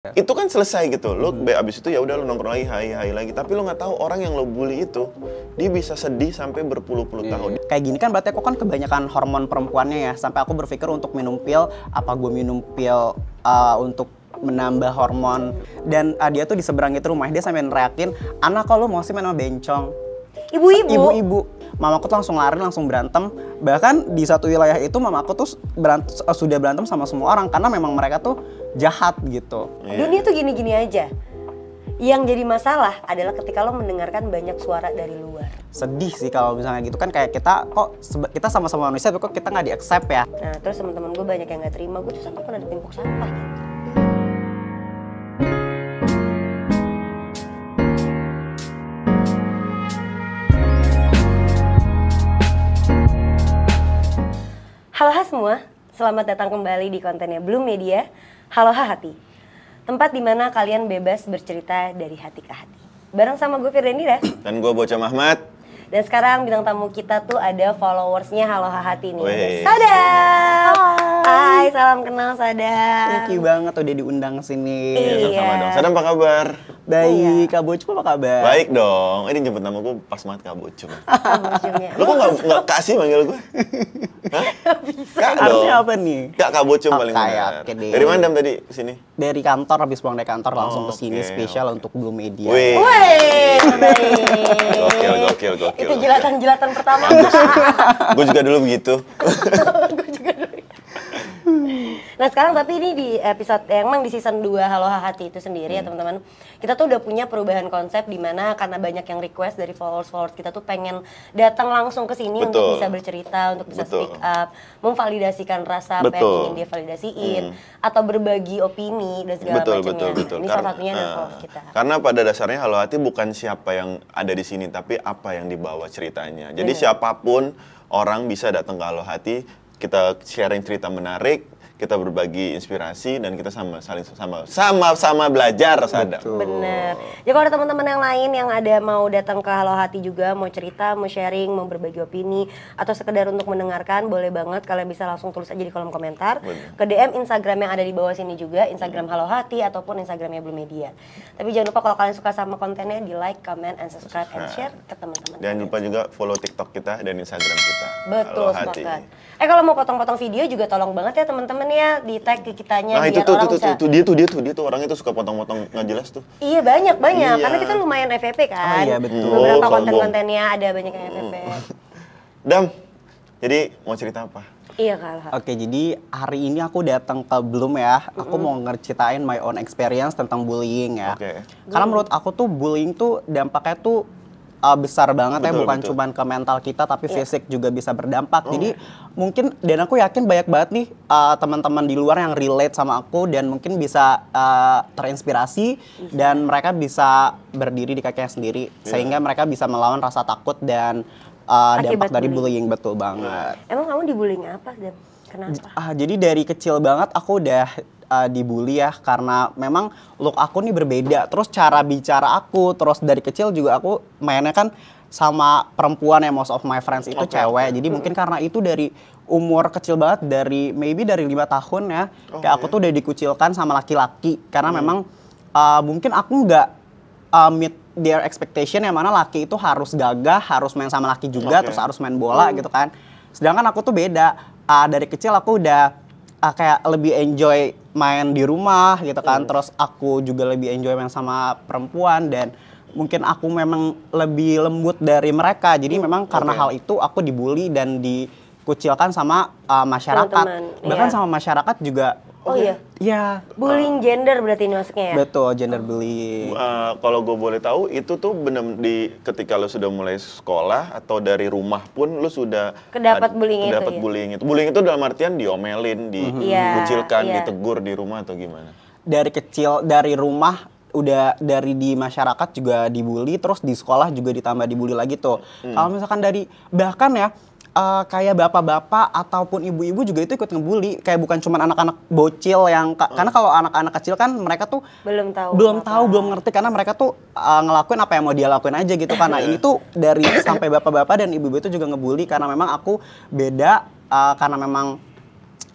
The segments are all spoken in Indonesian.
Itu kan selesai gitu, lo abis itu ya udah lo nongkrong lagi, hai lagi. Tapi lo nggak tahu orang yang lo bully itu, dia bisa sedih sampai berpuluh-puluh tahun. Kayak gini kan berarti aku kan kebanyakan hormon perempuannya ya, sampai aku berpikir untuk minum pil, apa gue minum pil untuk menambah hormon. Dan dia tuh di seberang itu rumah, dia sampai neriakin, anak kok lo mau sih main sama bencong? Ibu-ibu. Mamaku tuh langsung lari, langsung berantem. Bahkan di satu wilayah itu mamaku tuh sudah berantem sama semua orang karena memang mereka tuh jahat gitu. Dunia tuh gini-gini aja. Yang jadi masalah adalah ketika lo mendengarkan banyak suara dari luar. Sedih sih kalau misalnya gitu kan, kayak kita sama-sama manusia tapi kok kita nggak di-accept ya. Nah terus teman-teman gue banyak yang nggak terima, gue tuh sampai pernah ditimpuk sampah gitu. Halo semua, selamat datang kembali di kontennya Bloom Media, Halo Hati. Tempat dimana kalian bebas bercerita dari hati ke hati. Bareng sama gue Firdendira. Dan gue Bocah Mahmad. Dan sekarang bintang tamu kita tuh ada followersnya Halo Hati nih. Wih. Sadam! Hai, salam kenal Sadam. Thank you banget udah diundang sini. Iya. Sama dong. Sadam apa kabar? Baik, Kak Bocum apa kabar? Baik dong. Ini jemput nama gue pas banget Kak Bocum. Bocumnya. Lo kok nggak kasih manggil gue? Hah? Kak dong. Harusnya apa nih? Kak Bocum paling Kayak benar. oke deh. Dari mana Dam tadi sini? Dari kantor, habis pulang dari kantor langsung ke sini Oke, spesial untuk Bloom Media. Wih. Wih, Gokil. itu jelatan-jelatan pertama. Gue juga dulu begitu. Gue juga dulu. Nah sekarang tapi ini di episode emang di season 2 Halo Hati itu sendiri ya teman-teman. Kita tuh udah punya perubahan konsep di mana karena banyak yang request dari followers kita tuh pengen datang langsung ke sini untuk bisa bercerita, untuk bisa speak up, memvalidasikan rasa apa yang ingin dia validasiin atau berbagi opini dan segala macamnya. Betul. Ini salah satunya dari followers kita. Karena pada dasarnya Halo Hati bukan siapa yang ada di sini, tapi apa yang dibawa ceritanya. Jadi siapapun orang bisa datang ke Halo Hati, kita sharing cerita menarik, kita berbagi inspirasi, dan kita sama-sama belajar, Sadam. Bener. Jadi kalau ada teman-teman yang lain yang ada mau datang ke Halo Hati juga, mau cerita, mau sharing, mau berbagi opini, atau sekedar untuk mendengarkan, boleh banget kalian bisa langsung tulis aja di kolom komentar. Ke DM Instagram yang ada di bawah sini juga, Instagram Halo Hati ataupun Instagramnya Bloom Media. Tapi jangan lupa kalau kalian suka sama kontennya, di like, comment, and subscribe, and share ke teman-teman. Jangan lupa juga follow TikTok kita dan Instagram kita. Betul, Halo Hati. sepakat. Kalau mau potong-potong video juga tolong banget ya teman-teman ya, di tag ke kitanya. Nah biar itu orang dia tuh orangnya tuh suka potong-potong nggak jelas tuh. Iya banyak Iya. karena kita lumayan FVP kan. Oh iya, betul. Beberapa sombong. konten-kontennya ada banyak yang FVP. Dam, jadi mau cerita apa? Iya Kak. Oke, jadi hari ini aku datang ke Bloom ya. Aku mau ngeritain my own experience tentang bullying ya. Oke. Karena menurut aku tuh bullying tuh dampaknya tuh besar banget ya, bukan cuma ke mental kita tapi fisik juga bisa berdampak. Jadi mungkin, dan aku yakin banyak banget nih teman-teman di luar yang relate sama aku dan mungkin bisa terinspirasi dan mereka bisa berdiri di kakinya sendiri sehingga mereka bisa melawan rasa takut dan dampak dari bullying. Betul banget. Emang kamu dibullying apa, Dam? Kenapa? Jadi dari kecil banget aku udah dibully ya, karena memang look aku nih berbeda, terus cara bicara aku, terus dari kecil juga aku mainnya kan sama perempuan ya, most of my friends itu cewek. Jadi mungkin karena itu dari umur kecil banget, dari maybe dari 5 tahun ya, kayak aku tuh udah dikucilkan sama laki-laki karena memang mungkin aku nggak meet their expectation, yang mana laki itu harus gagah, harus main sama laki juga, terus harus main bola gitu kan. Sedangkan aku tuh beda, dari kecil aku udah kayak lebih enjoy main di rumah gitu kan, terus aku juga lebih enjoy main sama perempuan dan mungkin aku memang lebih lembut dari mereka. Jadi memang karena hal itu aku dibully dan dikucilkan sama masyarakat. Teman-teman, Bahkan sama masyarakat juga. Oh iya? Iya. Bullying gender berarti ini maksudnya ya? Betul, gender bullying. Kalau gue boleh tahu, itu tuh benar ketika lo sudah mulai sekolah atau dari rumah pun lo sudah Kedapat bullying itu ya? bullying itu. Bullying itu dalam artian diomelin, dikucilkan, ditegur di rumah atau gimana? Dari kecil, dari rumah, udah dari di masyarakat juga dibully, terus di sekolah juga ditambah dibully lagi tuh. Kalau misalkan dari, bahkan ya, kayak bapak-bapak ataupun ibu-ibu juga itu ikut ngebully, kayak bukan cuma anak-anak bocil yang karena kalau anak-anak kecil kan mereka tuh belum tahu, belum ngerti, karena mereka tuh ngelakuin apa yang mau dia lakuin aja gitu. Karena ini tuh dari sampai bapak-bapak dan ibu-ibu itu juga ngebully karena memang aku beda, karena memang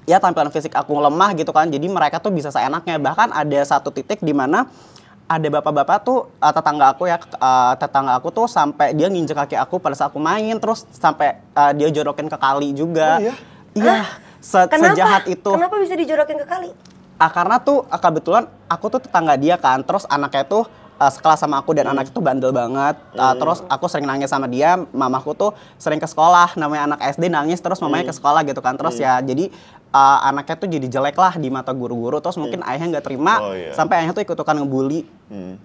ya tampilan fisik aku lemah gitu kan. Jadi mereka tuh bisa seenaknya. Bahkan ada satu titik di mana ada bapak-bapak tuh tetangga aku tuh sampai dia nginjek kaki aku pada saat aku main, terus sampai dia jorokin ke kali juga. Oh iya? Iya, sejahat itu. Kenapa bisa dijorokin ke kali? Karena tuh kebetulan aku tuh tetangga dia kan, terus anaknya tuh sekelas sama aku dan anak itu bandel banget. Terus aku sering nangis sama dia, mamaku tuh sering ke sekolah, namanya anak SD nangis terus mamanya ke sekolah gitu kan. Terus ya jadi anaknya tuh jadi jelek lah di mata guru-guru, terus mungkin ayahnya nggak terima, sampai ayahnya tuh ikut-ikutan ngebully.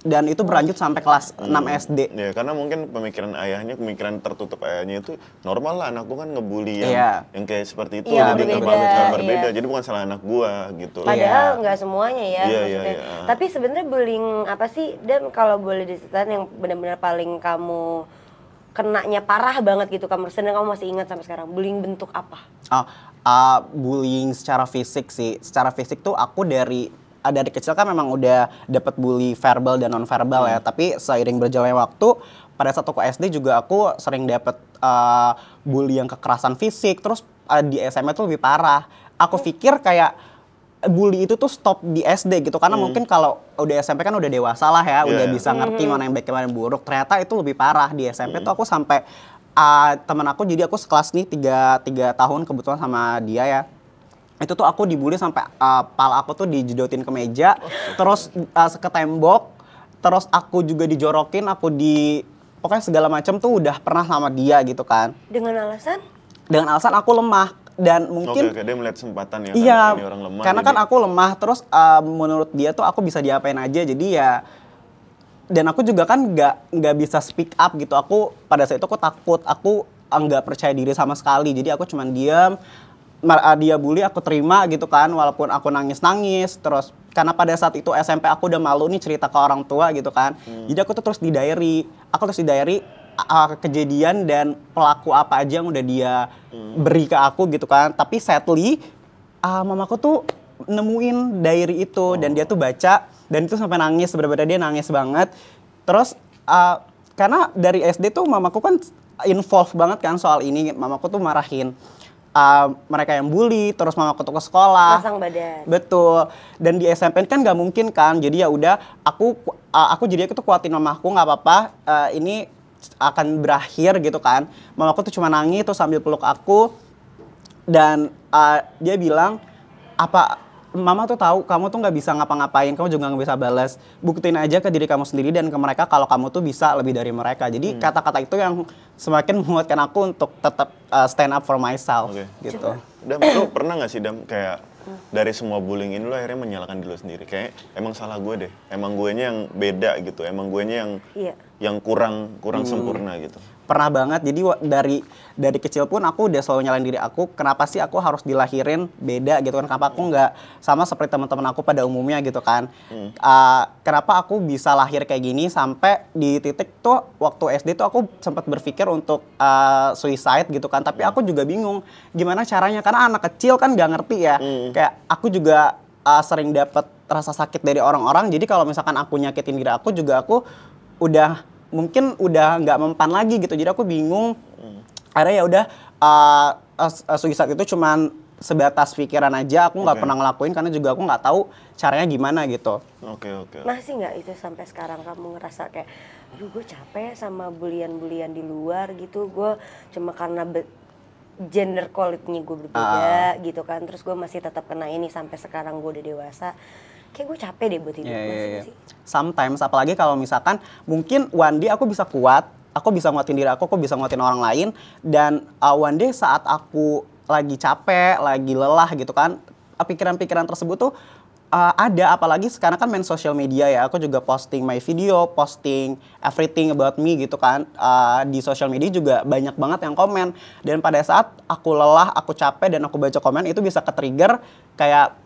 Dan itu berlanjut sampai kelas 6 SD. Ya, karena mungkin pemikiran tertutup ayahnya itu normal lah, anakku kan ngebully yang kayak seperti itu, Iya, jadi berbeda. Jadi bukan salah anak gua gitu. Padahal nggak semuanya ya maksudnya. Iya. Tapi sebenarnya bullying apa sih, dan kalau boleh diceritain yang benar-benar paling kamu kenanya parah banget gitu kamu, sedang kamu masih ingat sampai sekarang, bullying bentuk apa? Bullying secara fisik sih. Secara fisik tuh aku dari kecil kan memang udah dapat bully verbal dan non verbal ya. Tapi seiring berjalannya waktu, pada saat aku SD juga aku sering dapat bully yang kekerasan fisik. Terus di SMA tuh lebih parah. Aku pikir kayak bully itu tuh stop di SD gitu, karena mungkin kalau udah SMP kan udah dewasa lah ya, udah bisa ngerti mana yang baik mana yang buruk. Ternyata itu lebih parah di SMP tuh. Aku sampai teman aku, jadi aku sekelas nih 3 tahun kebetulan sama dia ya. Itu tuh aku dibully sampai pala aku tuh dijedotin ke meja, terus ke tembok, terus aku juga dijorokin, pokoknya segala macam tuh udah pernah sama dia gitu kan. Dengan alasan? Dengan alasan aku lemah. Dan mungkin dia melihat kesempatan ya, iya, ini orang lemah. Karena kan aku lemah, terus menurut dia tuh aku bisa diapain aja, jadi ya. Dan aku juga kan nggak bisa speak up gitu. Aku pada saat itu aku takut, aku nggak percaya diri sama sekali. Jadi aku cuman diam. Dia bully aku terima gitu kan, walaupun aku nangis. Terus karena pada saat itu SMP aku udah malu nih cerita ke orang tua gitu kan. Jadi aku tuh terus di diary. Aku terus di diary kejadian dan pelaku apa aja yang udah dia beri ke aku gitu kan. Tapi sadly mamaku tuh nemuin diary itu dan dia tuh baca, dan itu sampai nangis, bener-bener dia nangis banget. Terus karena dari SD tuh mamaku kan involved banget kan soal ini. Mamaku tuh marahin mereka yang bully, terus mamaku tuh ke sekolah. Pasang badan. Betul. Dan di SMP kan nggak mungkin kan. Jadi ya udah aku jadi aku tuh kuatin mamaku, nggak apa-apa, ini akan berakhir gitu kan. Mamaku tuh cuma nangis tuh sambil peluk aku, dan dia bilang, Mama tuh tahu kamu tuh nggak bisa ngapa-ngapain, kamu juga nggak bisa balas. Buktiin aja ke diri kamu sendiri dan ke mereka kalau kamu tuh bisa lebih dari mereka. Jadi kata-kata itu yang semakin menguatkan aku untuk tetap stand up for myself gitu. Dam, lu pernah nggak sih Dam kayak dari semua bullying ini lu akhirnya menyalahkan diri lu sendiri? Kayak emang salah gue deh, emang guenya yang beda gitu, emang guenya yang kurang sempurna gitu. Pernah banget. Jadi dari kecil pun aku udah selalu nyalain diri aku, kenapa sih aku harus dilahirin beda gitu kan, kenapa aku nggak sama seperti teman-teman aku pada umumnya gitu kan. Kenapa aku bisa lahir kayak gini, sampai di titik tuh waktu SD tuh aku sempat berpikir untuk suicide gitu kan, tapi aku juga bingung gimana caranya, karena anak kecil kan nggak ngerti ya. Kayak aku juga sering dapat rasa sakit dari orang-orang, jadi kalau misalkan aku nyakitin diri aku juga, aku mungkin udah nggak mempan lagi gitu. Jadi aku bingung. Akhirnya ya udah suicide itu cuman sebatas pikiran aja. Aku nggak pernah ngelakuin karena juga aku nggak tahu caranya gimana gitu. Oke. Masih nggak itu sampai sekarang kamu ngerasa kayak, aduh gue capek sama bulian-bulian di luar gitu. Gue cuma karena gender quality-nya gue berbeda gitu kan. Terus gue masih tetap kena ini sampai sekarang gue udah dewasa. Kayak gue capek deh buat hidup. Sih? Sometimes, apalagi kalau misalkan mungkin one day aku bisa kuat, aku bisa nguatin diri aku bisa nguatin orang lain, dan one day saat aku lagi capek, lagi lelah gitu kan, pikiran-pikiran tersebut tuh ada. Apalagi sekarang kan main social media ya, aku juga posting my video, posting everything about me gitu kan. Di social media juga banyak banget yang komen, dan pada saat aku lelah, aku capek, dan aku baca komen, itu bisa ke-trigger kayak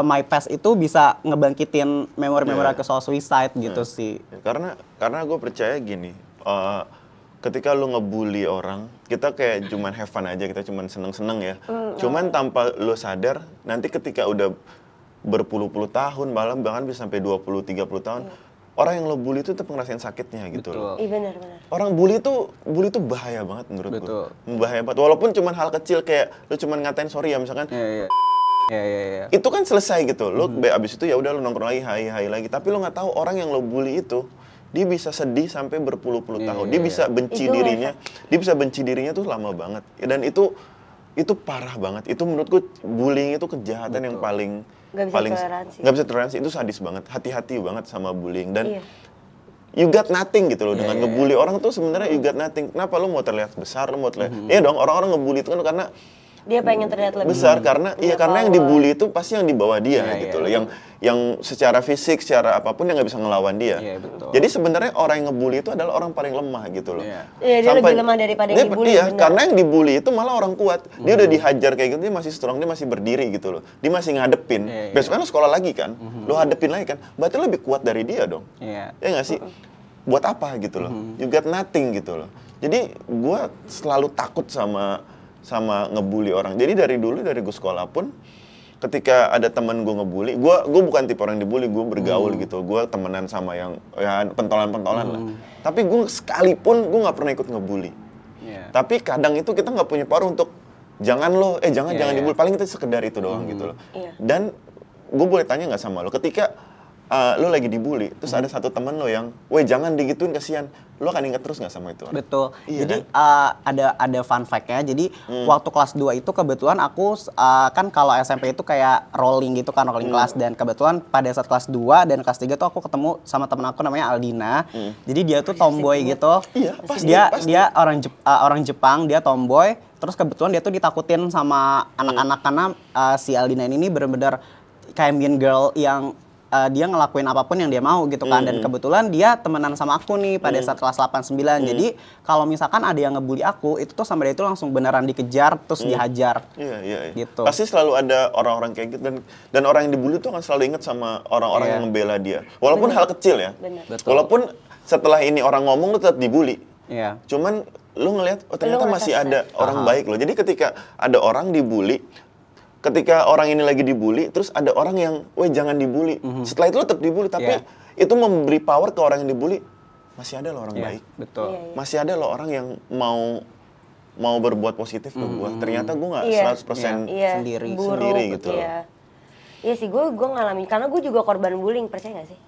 my past itu bisa ngebangkitin memori-memori aku soal suicide gitu sih. Karena gue percaya gini, ketika lu ngebully orang, kita kayak cuman have fun aja, kita cuman seneng-seneng ya. Cuman tanpa lu sadar, nanti ketika udah berpuluh-puluh tahun, bahkan bisa sampai 20-30 tahun, orang yang lo bully itu tetap ngerasain sakitnya gitu loh. Iya benar. Orang bully itu bahaya banget menurut gue. Bahaya banget. Walaupun cuman hal kecil kayak lu cuman ngatain sorry ya misalkan. Itu kan selesai gitu. Lo abis itu ya udah lo nongkrong lagi, hai lagi. Tapi lo nggak tahu orang yang lo bully itu dia bisa sedih sampai berpuluh-puluh tahun. Dia bisa benci dirinya. Dia bisa benci dirinya tuh lama banget. Dan itu parah banget. Itu menurutku bullying itu kejahatan yang paling nggak bisa toleransi. Itu sadis banget. Hati-hati banget sama bullying. Dan you got nothing gitu loh dengan ngebully orang tuh sebenarnya you got nothing. Kenapa lo mau terlihat besar? Lo mau terlihat iya dong, orang-orang ngebully itu kan karena dia pengen terlihat lebih besar karena karena yang dibully itu pasti yang di bawah dia gitu loh. Yang secara fisik, secara apapun yang nggak bisa ngelawan dia. Jadi sebenarnya orang yang ngebully itu adalah orang paling lemah gitu loh. Dia lebih lemah daripada yang dibully. Karena yang dibully itu malah orang kuat. Dia udah dihajar kayak gitu, dia masih strong, dia masih berdiri gitu loh. Dia masih ngadepin. Besok kan lo sekolah lagi kan, lo hadepin lagi kan. Berarti lo lebih kuat dari dia dong. Ya nggak sih? Buat apa gitu loh? You got nothing gitu loh. Jadi gue selalu takut sama ngebully orang. Jadi dari dulu, dari gue sekolah pun, ketika ada temen gue ngebully, gue bukan tipe orang yang dibully, gue bergaul gitu. Gue temenan sama yang ya pentolan-pentolan lah. Tapi gue sekalipun gue nggak pernah ikut ngebully. Tapi kadang itu kita nggak punya power untuk jangan dibully. Paling kita sekedar itu doang gitu loh. Dan gue boleh tanya nggak sama lo, ketika lo lagi dibully, terus ada satu temen lo yang, weh jangan digituin kasihan, lo akan inget terus nggak sama itu? Betul. Jadi ada fun fact-nya. Jadi waktu kelas 2 itu kebetulan aku kan kalau SMP itu kayak rolling gitu kan, rolling kelas, dan kebetulan pada saat kelas 2 dan kelas 3 tuh aku ketemu sama temen aku namanya Aldina. Jadi dia tuh tomboy gitu. Dia orang Jepang, dia tomboy. Terus kebetulan dia tuh ditakutin sama anak-anak karena si Aldina ini benar-benar kayak mean girl yang dia ngelakuin apapun yang dia mau gitu kan. Dan kebetulan dia temenan sama aku nih pada saat kelas 8-9. Jadi kalau misalkan ada yang ngebully aku, itu tuh sama dia itu langsung beneran dikejar terus dihajar. Iya. Gitu. Pasti selalu ada orang-orang kayak gitu, dan orang yang dibully tuh akan selalu inget sama orang-orang yang membela dia. Walaupun hal kecil ya. Walaupun setelah ini orang ngomong lu tetap dibully. Cuman lu ngelihat ternyata masih ada orang baik loh. Jadi ketika ada orang dibully, ketika orang ini lagi dibully, terus ada orang yang, weh jangan dibully. Setelah itu lo tetap dibully, tapi itu memberi power ke orang yang dibully. Masih ada loh orang baik. Betul. Masih ada loh orang yang mau berbuat positif ke gue. Ternyata gue nggak 100% sendiri gitu loh. Iya sih, gue ngalamin, karena gue juga korban bullying, percaya gak sih?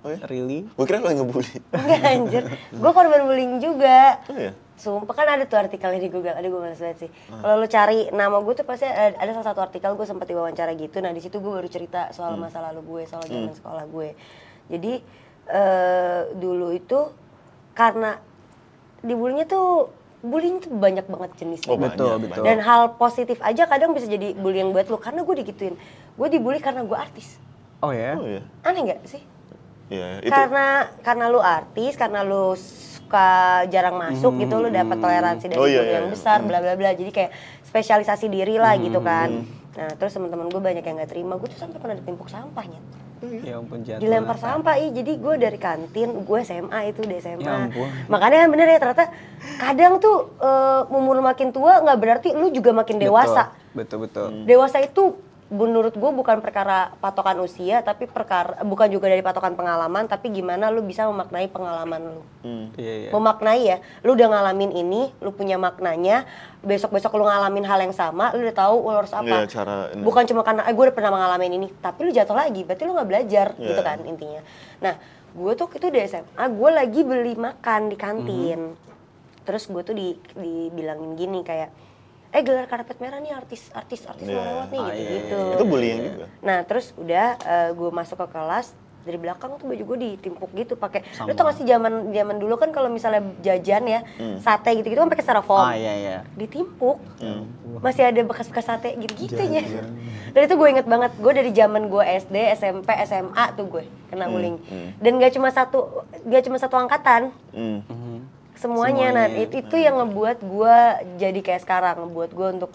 Oh ya? Really? Gue kira lo yang ngebully. Enggak anjir, gue korban bullying juga. Oh ya? Sumpah, kan ada tuh artikelnya di Google, gue males banget sih. Kalau lo cari nama gue tuh pasti ada salah satu artikel gue sempat diwawancara gitu. Nah di situ gue baru cerita soal masa lalu gue, soal zaman sekolah gue. Jadi dulu itu karena bullying tuh banyak banget jenisnya. Betul. Dan hal positif aja kadang bisa jadi bullying buat lo, karena gue digituin. Gue dibully karena gue artis. Oh ya? Aneh nggak sih? Iya. Itu. Karena lu artis, karena lu suka jarang masuk gitu, lu dapat toleransi dari guru yang besar, bla bla bla. Jadi kayak spesialisasi diri lah gitu kan. Nah terus teman-teman gue banyak yang nggak terima, gue tuh sampai pernah ditimpuk sampahnya. Ya ampun, jatuh. Dilempar sampah, jadi gue dari kantin, gue SMA itu di SMA. Ya ampun. Makanya bener ya, ternyata kadang tuh umur makin tua nggak berarti lu juga makin dewasa. Betul. Dewasa itu menurut gue bukan perkara patokan usia, tapi bukan juga dari patokan pengalaman, tapi gimana lu bisa memaknai pengalaman lu. Memaknai ya, lu udah ngalamin ini, lu punya maknanya, besok-besok lu ngalamin hal yang sama, lu udah tahu lu harus apa. Bukan cuma karena gue udah pernah ngalamin ini, tapi lu jatuh lagi, berarti lu nggak belajar gitu kan intinya. Nah, gue tuh itu di SMA, gue lagi beli makan di kantin. Terus gue tuh dibilangin gini kayak, gelar karpet merah nih artis lewat nih gitu. Itu bullying juga. Nah terus udah gue masuk ke kelas, dari belakang tuh baju gue ditimpuk gitu pakai. Lu tau gak sih zaman dulu kan kalau misalnya jajan ya sate gitu kan pakai styrofoam. Ditimpuk. Masih ada bekas-bekas sate gitu-gitunya. Dan itu gue inget banget, gue dari zaman gue SD, SMP, SMA tuh gue kena bullying. Dan gak cuma satu angkatan. Semuanya. Nah itu yang ngebuat gue jadi kayak sekarang, ngebuat gue untuk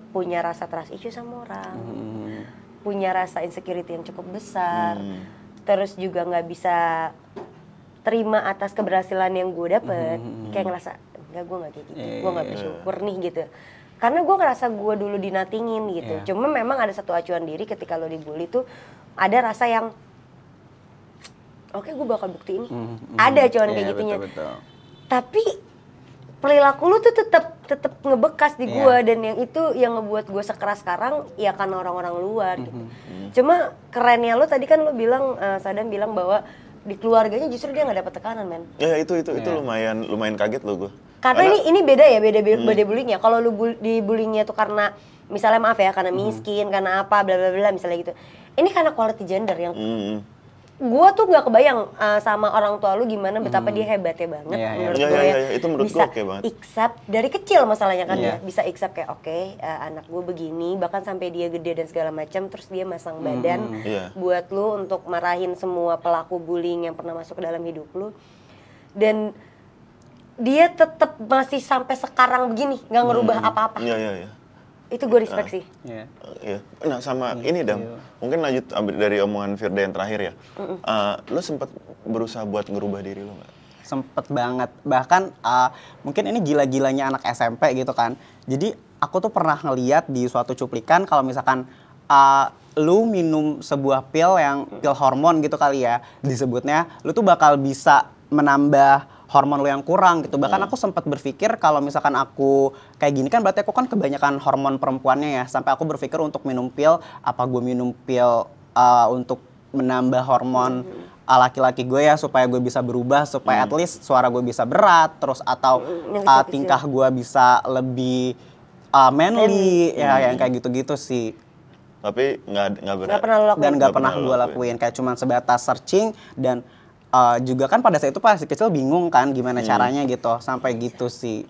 punya rasa trust issue sama orang, punya rasa insecurity yang cukup besar, terus juga nggak bisa terima atas keberhasilan yang gue dapet, kayak ngerasa enggak, gue nggak kayak gitu, gue nggak bersyukur nih gitu, karena gue ngerasa gue dulu dinatingin gitu. Cuma memang ada satu acuan diri ketika lo dibully tuh ada rasa yang oke, gue bakal buktiin. Ada acuan kayak gitunya. Betul. Tapi perilaku lu tuh tetep ngebekas di gua dan yang itu yang ngebuat gua sekeras sekarang ya karena orang-orang luar gitu. Cuma kerennya lu tadi kan lu bilang Sadam bilang bahwa di keluarganya justru dia nggak dapat tekanan, men. Ya itu lumayan kaget lo gue. Karena ini beda ya, beda bullyingnya. Kalau lu dibullyingnya tuh karena misalnya maaf ya, karena miskin, karena apa, bla bla bla misalnya gitu. Ini karena quality gender yang gua tuh nggak kebayang sama orang tua lu gimana betapa dia hebatnya banget menurut gue ya. Itu menurut bisa gue oke banget. accept dari kecil masalahnya kan ya, bisa accept kayak oke, anak gue begini, bahkan sampai dia gede dan segala macam, terus dia masang badan buat lu untuk marahin semua pelaku bullying yang pernah masuk ke dalam hidup lu, dan dia tetap masih sampai sekarang begini nggak ngerubah apa-apa. Iya. Itu gue respect sih. Iya. Nah sama ini Dam, mungkin lanjut dari omongan Firda yang terakhir ya. Lo sempat berusaha buat ngerubah diri lo nggak? Sempet banget. Bahkan mungkin ini gila-gilanya anak SMP gitu kan. Jadi aku tuh pernah ngeliat di suatu cuplikan kalau misalkan lu minum sebuah pil yang pil hormon gitu kali ya disebutnya, lu tuh bakal bisa menambah hormon lo yang kurang gitu. Bahkan aku sempat berpikir kalau misalkan aku kayak gini kan berarti aku kan kebanyakan hormon perempuannya ya. Sampai aku berpikir untuk minum pil, apa gue minum pil untuk menambah hormon laki-laki gue ya supaya gue bisa berubah, supaya at least suara gue bisa berat, terus atau tingkah gue bisa lebih manly ya, yang kayak gitu-gitu sih. Tapi nggak pernah lo lakuin. Dan nggak pernah gue lakuin, kayak cuman sebatas searching dan juga kan pada saat itu pas kecil bingung kan gimana caranya gitu, sampai gitu sih.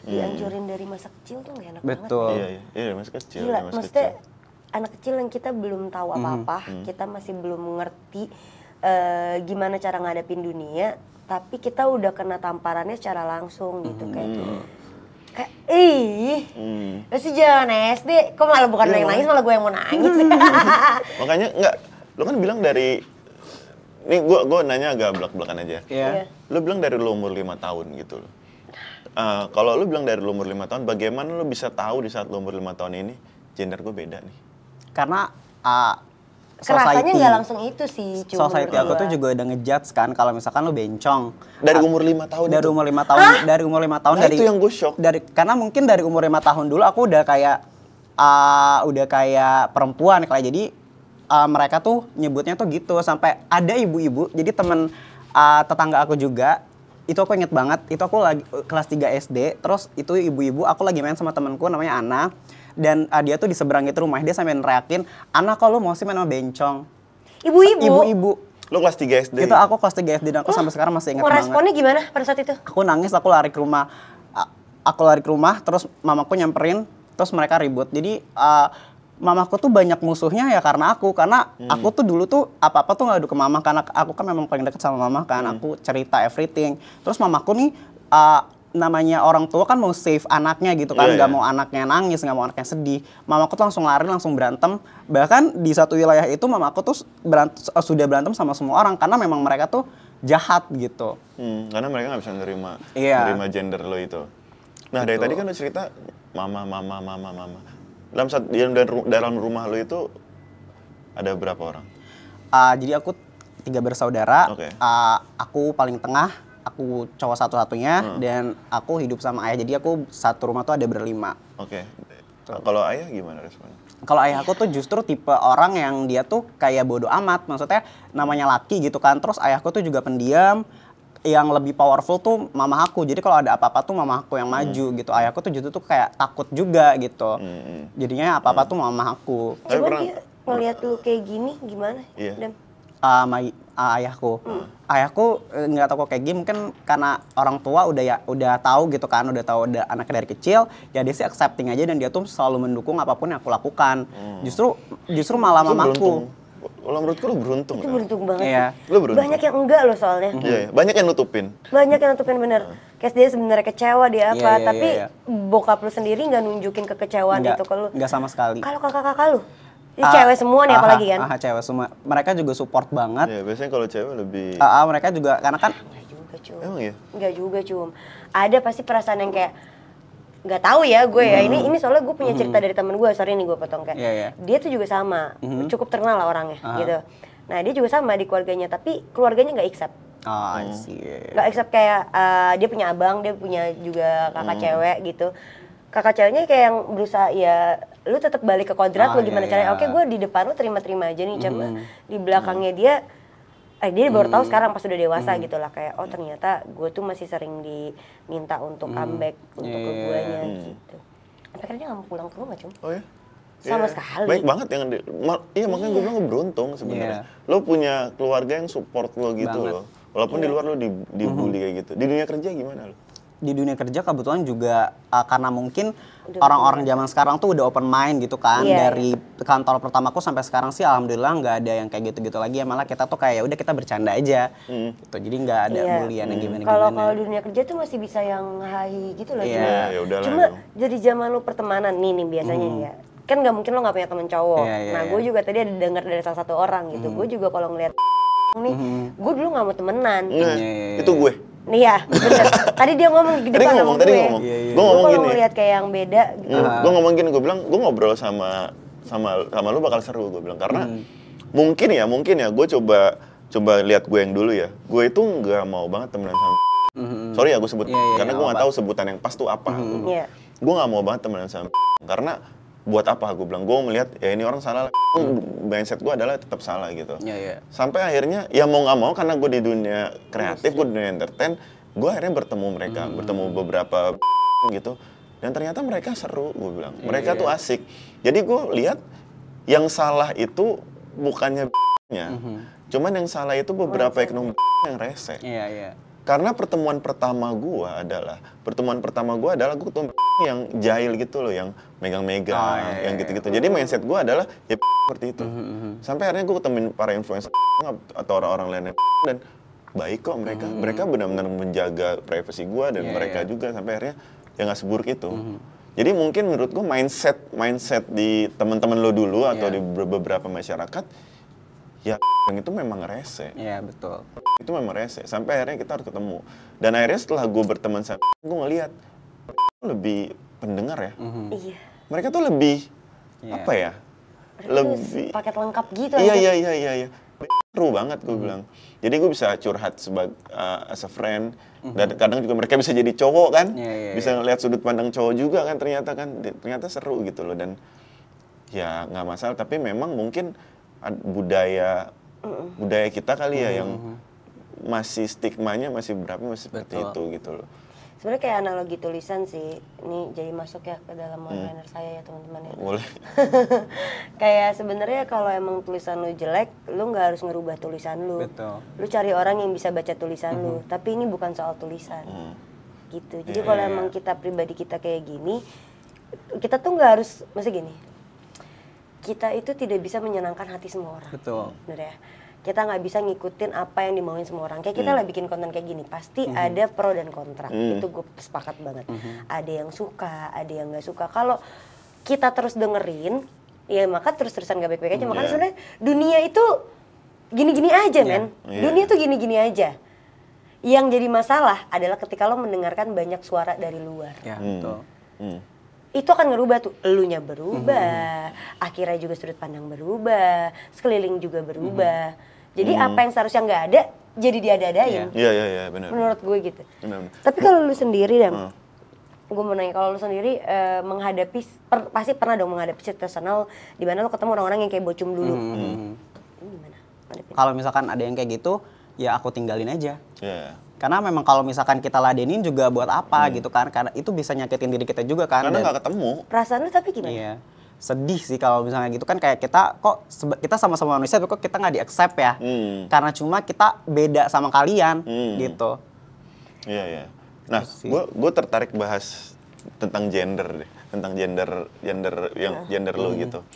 Dianjurin dari masa kecil tuh gak enak Betul. banget. Iya, masa kecil. Gila, maksudnya anak kecil yang kita belum tahu apa-apa, kita masih belum mengerti gimana cara ngadepin dunia, tapi kita udah kena tamparannya secara langsung gitu kayak masih jangan SD, kok malah bukan lo yang nangis, malah gue yang mau nangis. Makanya enggak, lo kan bilang dari ini gue nanya agak belak-belakan aja. Lo bilang dari lo umur 5 tahun gitu loh. Kalau lo bilang dari lo umur 5 tahun, bagaimana lo bisa tahu di saat lo umur 5 tahun ini gender gue beda nih? Karena kerasanya nggak langsung itu sih. Society aku tuh juga udah ngejudge kan kalau misalkan lo bencong. Dari umur 5 tahun Dari itu? umur 5 tahun. Dari umur 5 tahun. Nah, itu yang gue shock. Karena mungkin dari umur 5 tahun dulu aku udah kayak perempuan kayak jadi mereka tuh nyebutnya tuh gitu. Sampai ada ibu-ibu, jadi temen tetangga aku juga, itu aku inget banget, itu aku lagi kelas 3 SD, terus itu ibu-ibu, aku lagi main sama temanku namanya Ana, dan dia tuh di seberang itu rumah, dia sampai neriakin, Ana kok lu mau sih main sama bencong? Ibu-ibu. Lu kelas 3 SD? Itu aku kelas 3 SD dan aku sampai sekarang masih ingat banget. Responnya gimana pada saat itu? Aku nangis, aku lari ke rumah, terus mamaku nyamperin, terus mereka ribut. Jadi mamaku tuh banyak musuhnya ya karena aku tuh dulu tuh apa-apa tuh ngadu ke mama, karena aku kan memang paling deket sama mama kan, aku cerita everything. Terus mamaku nih namanya orang tua kan mau save anaknya gitu kan, nggak mau anaknya nangis, nggak mau anaknya sedih. Mamaku tuh langsung lari, langsung berantem. Bahkan di satu wilayah itu mamaku tuh sudah berantem sama semua orang karena memang mereka tuh jahat gitu. Karena mereka nggak bisa nerima gender lo itu. Nah dari tadi kan lo cerita mama. Dalam rumah lo itu ada berapa orang? Jadi aku 3 bersaudara. Aku paling tengah, aku cowok satu-satunya, dan aku hidup sama ayah. Jadi aku satu rumah tuh ada berlima. Kalau ayah gimana responnya? Kalau ayah aku tuh justru tipe orang yang dia tuh kayak bodo amat. Maksudnya namanya laki gitu kan. Terus ayahku tuh juga pendiam. Yang lebih powerful tuh mama aku. Jadi kalau ada apa-apa tuh mama aku yang maju gitu. Ayahku tuh justru tuh kayak takut juga gitu. Jadinya apa-apa tuh mama aku. Coba dia ngeliat lu kayak gini gimana? Ayahku. Ayahku nggak tahu kok kayak gini, mungkin karena orang tua udah tahu gitu kan, udah tahu ada anaknya dari kecil, ya dia sih accepting aja dan dia tuh selalu mendukung apapun yang aku lakukan. Justru malah mamaku. Kalau menurutku lo beruntung. Itu beruntung banget. Iya. Lo beruntung. Banyak yang enggak lo soalnya. Iya, banyak yang nutupin. Bener. Kayak dia sebenarnya kecewa dia apa, tapi bokap lu sendiri nggak nunjukin kekecewaan itu ke lu. Enggak sama sekali. Kalau kakak-kakak lu? Ini cewek semua nih apalagi kan? Cewek semua. Mereka juga support banget. Iya, biasanya kalau cewek lebih... mereka juga, karena kan... Enggak juga, Cum. Emang ya? Enggak juga, Cum. Ada pasti perasaan yang kayak... Nggak tahu ya gue ya, ini soalnya gue punya cerita dari temen gue, sorry nih gue potong kayak. Dia tuh juga sama, cukup terkenal lah orangnya gitu. Nah dia juga sama di keluarganya, tapi keluarganya nggak accept. Oh, I see. Nggak accept kayak dia punya abang, dia punya juga kakak cewek gitu. Kakak ceweknya kayak yang berusaha ya lu tetap balik ke kodrat lu gimana caranya. Oke, gue di depan lu terima-terima aja nih, cuma di belakangnya dia baru tahu sekarang pas udah dewasa gitu lah, kayak oh ternyata gue tuh masih sering diminta untuk comeback untuk ke guanya gitu. Sampai akhirnya nggak mau pulang ke rumah Oh ya? sama Iya. sekali. Baik banget yang iya makanya gue bilang lo beruntung sebenarnya. Lo punya keluarga yang support lo gitu loh. Walaupun di luar lo dibully kayak gitu. Di dunia kerja gimana lo? Di dunia kerja kebetulan juga karena mungkin orang-orang zaman sekarang tuh udah open mind gitu kan. Dari kantor pertamaku sampai sekarang sih alhamdulillah nggak ada yang kayak gitu-gitu lagi ya, malah kita tuh kayak udah kita bercanda aja gitu. Jadi nggak ada bulian yang gimana-gimana. Kalau di dunia kerja tuh masih bisa yang hai gitu loh. Ya udahlah. Cuma jadi zaman lu pertemanan nih biasanya ya. Kan nggak mungkin lo nggak punya temen cowok. Nah gue juga tadi ada dengar dari salah satu orang gitu. Gue juga kalau ngeliat nih, gue dulu nggak mau temenan. Itu gue. Nih ya, bener. Tadi dia ngomong di depan sama gue. Gue ngomong kalau gini. ngeliat kayak yang beda gitu. Gue ngomong gini, gue bilang gue ngobrol sama lu bakal seru, gue bilang karena mungkin ya gue coba lihat gue yang dulu ya. Gue itu nggak mau banget temenan sama sorry ya gue sebut karena gue nggak tahu sebutan yang pas tuh apa. Gue nggak mau banget temenan sama karena buat apa gue bilang, gue melihat ya ini orang salah, mindset gue adalah tetap salah gitu. Sampai akhirnya ya mau nggak mau karena gue di dunia kreatif, gue di dunia entertain, gue akhirnya bertemu mereka, bertemu beberapa gitu, dan ternyata mereka seru, gue bilang mereka tuh asik. Jadi gue lihat yang salah itu bukannya cuman yang salah itu beberapa ekonomi yang rese. Karena pertemuan pertama gue adalah gue tuh yang jahil gitu loh, yang megang-megang, yang gitu-gitu. Jadi mindset gue adalah ya seperti itu. Sampai akhirnya gue ketemuin para influencer atau orang-orang lainnya dan baik kok mereka. Mereka benar-benar menjaga privasi gue dan mereka juga sampai akhirnya ya nggak seburuk itu. Jadi mungkin menurut gue mindset di teman-teman lo dulu atau di beberapa masyarakat ya yang itu memang rese. Iya betul. Itu memang rese. Sampai akhirnya kita harus ketemu. Dan akhirnya setelah gue berteman sama gue ngeliat lebih pendengar ya. Iya. Mereka tuh lebih apa ya? Lebih paket lengkap gitu. Iya. Seru banget gue bilang. Jadi gue bisa curhat sebagai as a friend. Dan kadang juga mereka bisa jadi cowok kan. Bisa ngeliat sudut pandang cowok juga kan ternyata kan. Ternyata seru gitu loh. Dan ya nggak masalah. Tapi memang mungkin budaya kita kali ya yang masih stigmanya masih seperti itu gitu loh. Sebenarnya kayak analogi tulisan sih, ini jadi masuk ya ke dalam one-liner saya ya teman-teman ya. Boleh. Kayak sebenarnya kalau emang tulisan lu jelek, lu nggak harus ngerubah tulisan lu. Betul. Lu cari orang yang bisa baca tulisan lu, tapi ini bukan soal tulisan. Gitu. Jadi kalau emang kita pribadi kita kayak gini, kita tuh nggak harus, maksudnya gini. Kita itu tidak bisa menyenangkan hati semua orang. Betul. Bener ya? Kita nggak bisa ngikutin apa yang dimauin semua orang. Kayak kita lah bikin konten kayak gini, pasti ada pro dan kontra. Itu gue sepakat banget. Ada yang suka, ada yang nggak suka. Kalau kita terus dengerin, ya maka terus-terusan gak baik-baik aja. Makanya sebenarnya dunia itu gini-gini aja, men. Dunia tuh gini-gini aja. Yang jadi masalah adalah ketika lo mendengarkan banyak suara dari luar. Ya, betul. Itu akan ngerubah tuh, elunya berubah, akhirnya juga sudut pandang berubah, sekeliling juga berubah. Jadi apa yang seharusnya nggak ada, jadi diada-adain. Iya, benar. Menurut gue gitu. Benar. Tapi kalau lu sendiri, Dan, gue mau nanya, kalau lu sendiri menghadapi, pasti pernah dong menghadapi situasional di mana lu ketemu orang-orang yang kayak bocum dulu. Gimana? Kalau misalkan ada yang kayak gitu, ya aku tinggalin aja. Iya. Karena memang kalau misalkan kita ladenin juga buat apa gitu kan, karena itu bisa nyakitin diri kita juga kan. Karena nggak ketemu. Perasaan lu tapi gimana? Iya. Sedih sih kalau misalnya gitu kan, kayak kita kok kita sama-sama manusia tapi kok kita nggak di-accept ya. Karena cuma kita beda sama kalian gitu. Iya. Nah, gue tertarik bahas tentang gender deh, tentang gender lo gitu.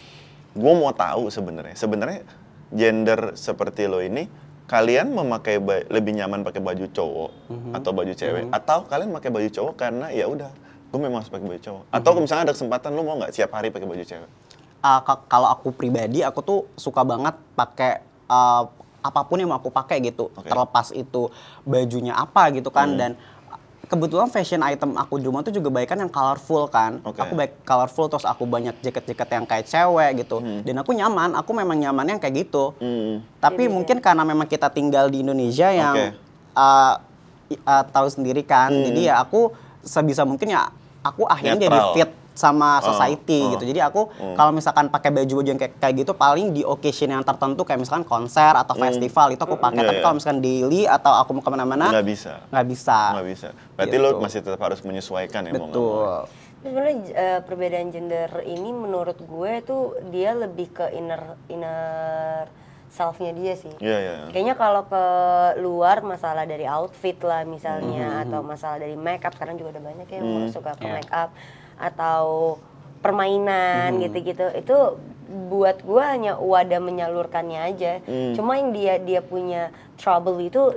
Gue mau tahu sebenarnya gender seperti lo ini, kalian memakai lebih nyaman pakai baju cowok atau baju cewek, atau kalian pakai baju cowok karena ya udah gue memang harus pakai baju cowok, atau misalnya ada kesempatan lu mau nggak siap hari pakai baju cewek? Kalau aku pribadi, aku tuh suka banget pakai apapun yang mau aku pakai gitu, terlepas itu bajunya apa gitu kan. Dan kebetulan fashion item aku di rumah tuh juga banyak kan yang colorful kan. Aku baik colorful, terus aku banyak jaket-jaket yang kayak cewek gitu. Dan aku nyaman, aku memang nyaman yang kayak gitu. Tapi mungkin karena memang kita tinggal di Indonesia yang tahu sendiri kan. Jadi ya aku sebisa mungkin ya aku akhirnya jadi fit sama society gitu. Jadi aku kalau misalkan pakai baju-baju yang kayak gitu paling di occasion yang tertentu kayak misalkan konser atau festival itu aku pakai. Tapi kalau misalkan daily atau aku mau kemana-mana nggak bisa. Berarti Gitu. lo masih tetap harus menyesuaikan ya mau nggak mau. Betul. Sebenarnya perbedaan gender ini menurut gue tuh dia lebih ke inner self-nya dia sih. Iya. Kayaknya kalau ke luar masalah dari outfit lah misalnya atau masalah dari makeup, sekarang juga udah banyak yang suka ke makeup atau permainan gitu-gitu. Itu buat gue hanya wadah menyalurkannya aja. Cuma yang dia punya trouble itu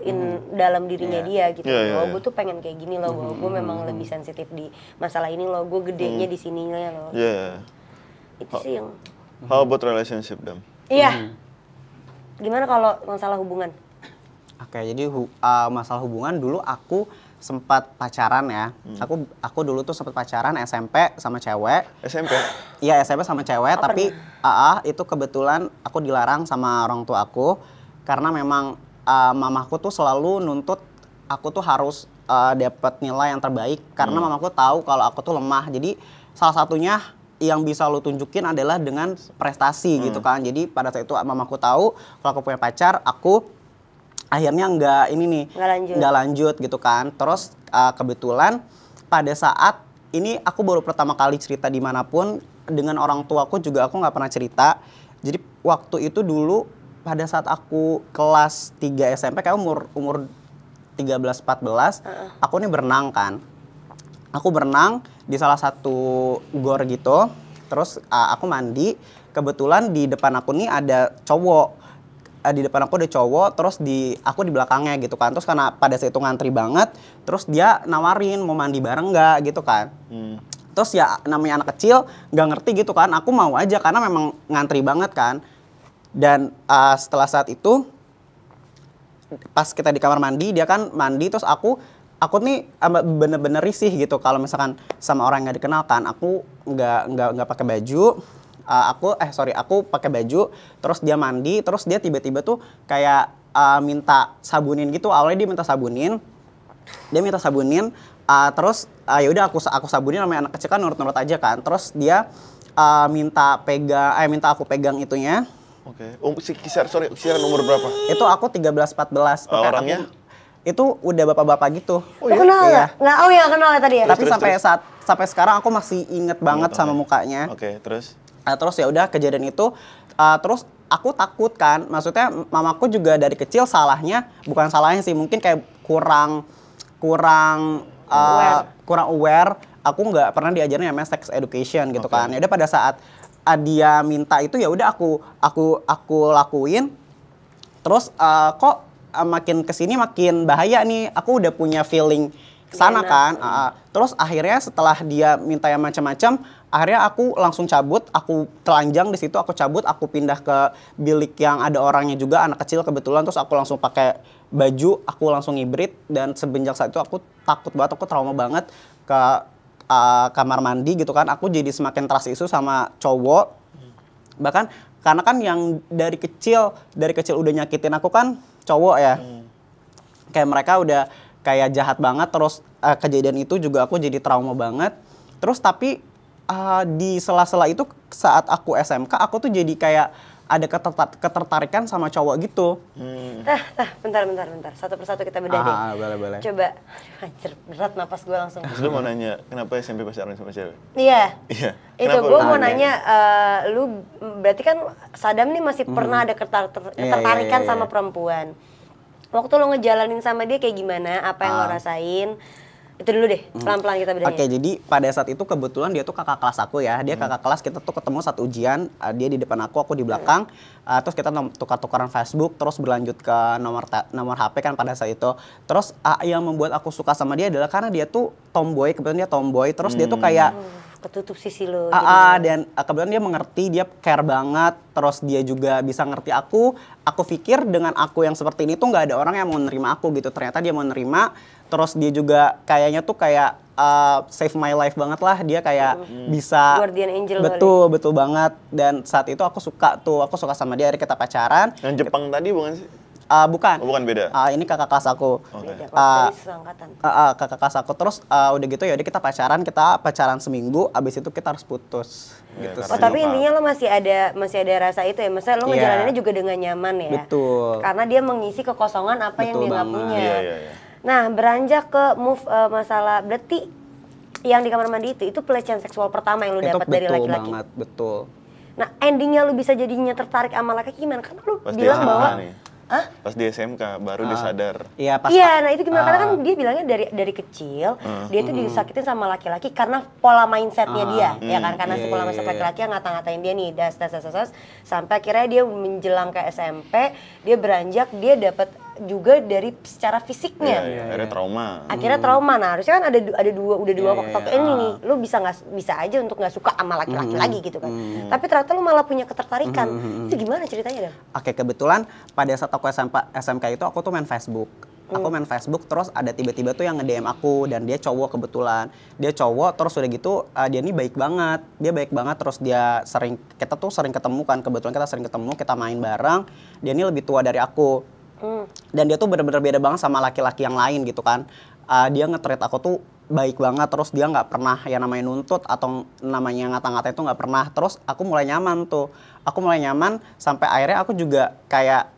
dalam dirinya dia gitu. Oh, gue tuh pengen kayak gini loh, gue memang lebih sensitif di masalah ini loh, gue gedenya di sininya loh. Itu sih yang. How about relationship, Dam? Iya. Gimana kalau masalah hubungan? Oke, jadi masalah hubungan dulu aku sempat pacaran ya. Aku dulu tuh sempat pacaran SMP sama cewek. SMP? Iya, SMP sama cewek, tapi itu kebetulan aku dilarang sama orang tua aku karena memang mamaku tuh selalu nuntut aku tuh harus dapat nilai yang terbaik karena mamaku tahu kalau aku tuh lemah. Jadi salah satunya yang bisa lu tunjukin adalah dengan prestasi gitu kan. Jadi pada saat itu mamaku tahu kalau aku punya pacar, aku akhirnya nggak lanjut gitu kan. Terus kebetulan pada saat ini aku baru pertama kali cerita dimanapun dengan orang tuaku juga aku nggak pernah cerita. Jadi waktu itu dulu pada saat aku kelas 3 SMP kayak umur 13-14 aku nih berenang kan. Aku berenang di salah satu gor gitu, terus aku mandi, kebetulan di depan aku nih ada cowok, di depan aku ada cowok, terus aku di belakangnya gitu kan, terus karena pada saat itu ngantri banget, terus dia nawarin mau mandi bareng nggak gitu kan, terus ya namanya anak kecil nggak ngerti gitu kan, aku mau aja karena memang ngantri banget kan, dan setelah saat itu pas kita di kamar mandi dia kan mandi terus aku nih bener-bener risih gitu kalau misalkan sama orang yang gak dikenalkan. Aku nggak pakai baju. Aku pakai baju. Terus dia mandi. Terus dia tiba-tiba tuh kayak minta sabunin gitu. Awalnya dia minta sabunin. Terus ya udah aku sabunin, namanya anak kecil kan nurut-nurut aja kan. Terus dia minta aku pegang itunya. Oke. Kisaran umur berapa? Itu aku 13-14. Orangnya? Itu udah bapak-bapak gitu. Kenal nggak? Nggak, nggak kenal ya tadi ya? Tapi sampai sekarang aku masih inget banget sama mukanya. Oke, terus? Terus ya udah kejadian itu, terus aku takut kan. Maksudnya mamaku juga dari kecil bukan salahnya sih, mungkin kayak kurang aware. Aku nggak pernah diajarin namanya sex education gitu kan. Ya udah pada saat dia minta itu ya udah aku lakuin. Terus kok makin kesini makin bahaya nih, aku udah punya feeling kesana kan. Terus akhirnya setelah dia minta yang macam-macam, akhirnya aku langsung cabut, aku telanjang di situ, aku cabut, aku pindah ke bilik yang ada orangnya juga, anak kecil kebetulan, terus aku langsung pakai baju, aku langsung ngibrit, dan semenjak saat itu aku takut banget, aku trauma banget ke kamar mandi gitu kan. Aku jadi semakin trust issue sama cowok, bahkan karena kan yang dari kecil udah nyakitin aku kan cowok ya. Kayak mereka udah kayak jahat banget, terus kejadian itu juga aku jadi trauma banget. Terus tapi di sela-sela itu saat aku SMK aku tuh jadi kayak ada ketertarikan sama cowok gitu. Bentar. Satu persatu kita bedah deh. Boleh. Coba, anjir, berat napas gue langsung. Terus lu mau nanya, kenapa SMP pacaran sama cewek? Iya. Itu Kenapa gue lu mau nanya? nanya, lu berarti kan Sadam nih masih pernah ada ketertarikan sama perempuan. Waktu lo ngejalanin sama dia kayak gimana? Apa yang lo rasain? Itu dulu deh, pelan-pelan kita bedahin. Oke, jadi pada saat itu kebetulan dia tuh kakak kelas aku ya. Dia kakak kelas, kita tuh ketemu satu ujian, dia di depan aku di belakang. Terus kita tukar-tukaran Facebook, terus berlanjut ke nomor HP kan pada saat itu. Terus yang membuat aku suka sama dia adalah karena dia tuh tomboy, kebetulan dia tomboy. Terus dia tuh kayak ketutup sisi lo. Dan kebetulan dia mengerti, dia care banget. Terus dia juga bisa ngerti aku. Aku pikir dengan aku yang seperti ini tuh nggak ada orang yang mau nerima aku gitu. Ternyata dia mau nerima. Terus dia juga kayaknya tuh kayak save my life banget lah. Dia kayak bisa Guardian angel. Betul banget. Dan saat itu aku suka sama dia, hari kita pacaran. Yang Jepang tadi bukan sih? Bukan. Oh, bukan beda. Ini kakak kelas aku. Oke. Beda, kalau dari seangkatan. Kakak kelas aku. Terus udah gitu ya udah kita pacaran seminggu, abis itu kita harus putus. Iya, Gitu karena Oh sih. tapi intinya lo masih ada rasa itu ya, maksudnya lo Iya. ngejalaninnya juga dengan nyaman ya. Betul. Karena dia mengisi kekosongan apa yang Betul dia nggak banget. punya. Iya. Nah beranjak ke move masalah, berarti yang di kamar mandi itu pelecehan seksual pertama yang lo Itu dapat dari betul laki-laki. banget, betul. Nah endingnya lo bisa jadinya tertarik sama laki-laki gimana? Karena lo Pas di bilang SMK bahwa, nih. Hah? Pas di SMK baru dia sadar. Iya, pas Iya, nah itu gimana? Karena kan dia bilangnya dari kecil dia tuh disakitin sama laki-laki karena pola mindsetnya dia, ya kan? Karena si pola mindset laki-laki yang ngata-ngatain dia nih, das, sampai akhirnya dia menjelang ke SMP, dia beranjak, dia dapat juga dari secara fisiknya. Iya, akhirnya trauma. Akhirnya trauma. Nah, harusnya kan udah dua faktor iya. ini nih. Lu bisa aja untuk nggak suka sama laki-laki lagi gitu kan. Tapi ternyata lu malah punya ketertarikan. Itu gimana ceritanya, Dan? Oke, kebetulan pada saat aku SMK itu aku tuh main Facebook. Aku main Facebook terus ada tiba-tiba tuh yang nge-DM aku dan dia cowok kebetulan. Dia cowok terus udah gitu dia ini baik banget. Dia baik banget terus kita tuh sering ketemu kan. Kebetulan kita sering ketemu, kita main bareng. Dia ini lebih tua dari aku. Dan dia tuh bener-bener beda banget sama laki-laki yang lain gitu kan. Dia nge-treat aku tuh baik banget, terus dia nggak pernah yang namanya nuntut atau namanya ngata-ngata itu nggak pernah. Terus aku mulai nyaman tuh. Aku mulai nyaman sampai akhirnya aku juga kayak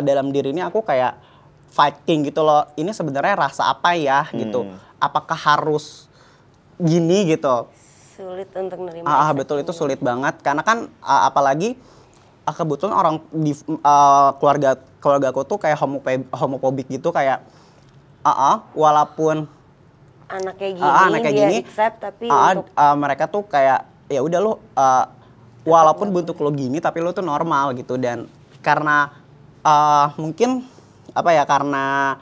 dalam diri ini aku kayak fighting gitu loh. Ini sebenarnya rasa apa ya gitu. Apakah harus gini gitu. Sulit untuk nerima. Betul, itu sulit banget karena kan apalagi kebetulan orang di keluarga aku tuh kayak homofobik gitu, kayak walaupun anak kayak kayak dia gini, accept tapi untuk mereka tuh kayak ya udah lu walaupun bentuk lo gini tapi lo tuh normal gitu. Dan karena mungkin karena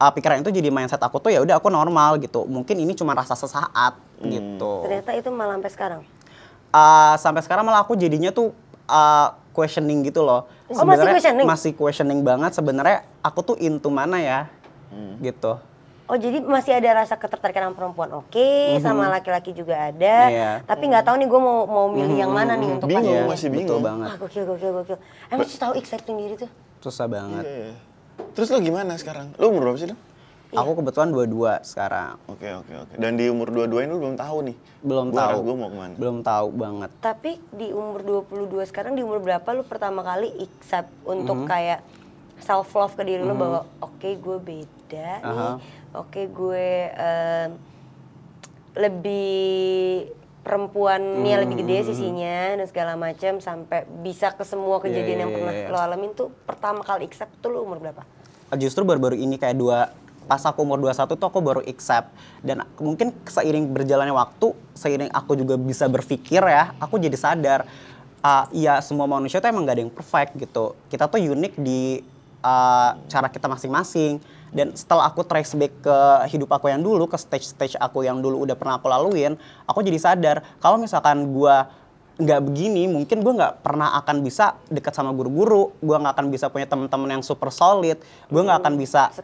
pikiran itu jadi mindset aku tuh ya udah aku normal gitu. Mungkin ini cuma rasa sesaat gitu. ternyata itu malah sampai sekarang. Sampai sekarang malah aku jadinya tuh questioning gitu loh. Oh, masih questioning? Masih questioning banget sebenarnya aku tuh into mana ya gitu. Oh jadi masih ada rasa ketertarikan sama perempuan, sama laki-laki juga ada. Iya. Tapi nggak tahu nih gue mau milih yang mana nih untuk Bingung, pas. masih Betul bingung. banget. Gokil. Emang sih tahu accepting diri tuh. Susah banget. Iya. Terus lo gimana sekarang? Lo umur berapa sih, Dam? Aku kebetulan 22 sekarang. Oke. Dan di umur 22 ini lo belum tahu nih. Belum Gua tahu. arah gua mau kemana? Belum tahu banget. Tapi di umur 22 sekarang, di umur berapa lu pertama kali accept untuk kayak self love ke diri lu bahwa oke, gue beda nih. Oke, gue lebih perempuannya lebih gede sisinya dan segala macam sampai bisa ke semua kejadian yang pernah lo alamin tuh pertama kali accept tuh lu umur berapa? Justru baru-baru ini kayak pas aku umur 21 tuh aku baru accept. Dan mungkin seiring berjalannya waktu, seiring aku juga bisa berpikir ya, aku jadi sadar ya semua manusia tuh emang gak ada yang perfect gitu. Kita tuh unik di cara kita masing-masing. Dan setelah aku trace back ke hidup aku yang dulu, ke stage-stage aku yang dulu udah pernah aku laluin, aku jadi sadar kalau misalkan gue nggak begini, mungkin gue nggak pernah akan bisa dekat sama guru-guru, gue nggak akan bisa punya teman-teman yang super solid, gue nggak akan bisa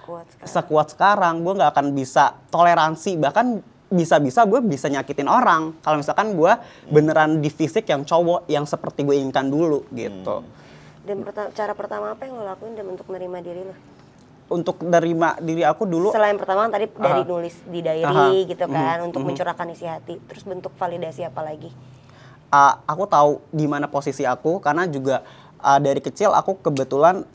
sekuat sekarang, gue nggak akan bisa toleransi, bahkan bisa-bisa gue bisa nyakitin orang kalau misalkan gue beneran di fisik yang cowok yang seperti gue inginkan dulu gitu. Dan cara pertama apa yang lo lakuin dan untuk menerima diri lo? Untuk nerima diri aku dulu, Selain pertama tadi dari nulis di diary gitu kan, untuk mencurahkan isi hati, terus bentuk validasi apa lagi? aku tahu di mana posisi aku karena juga dari kecil aku kebetulan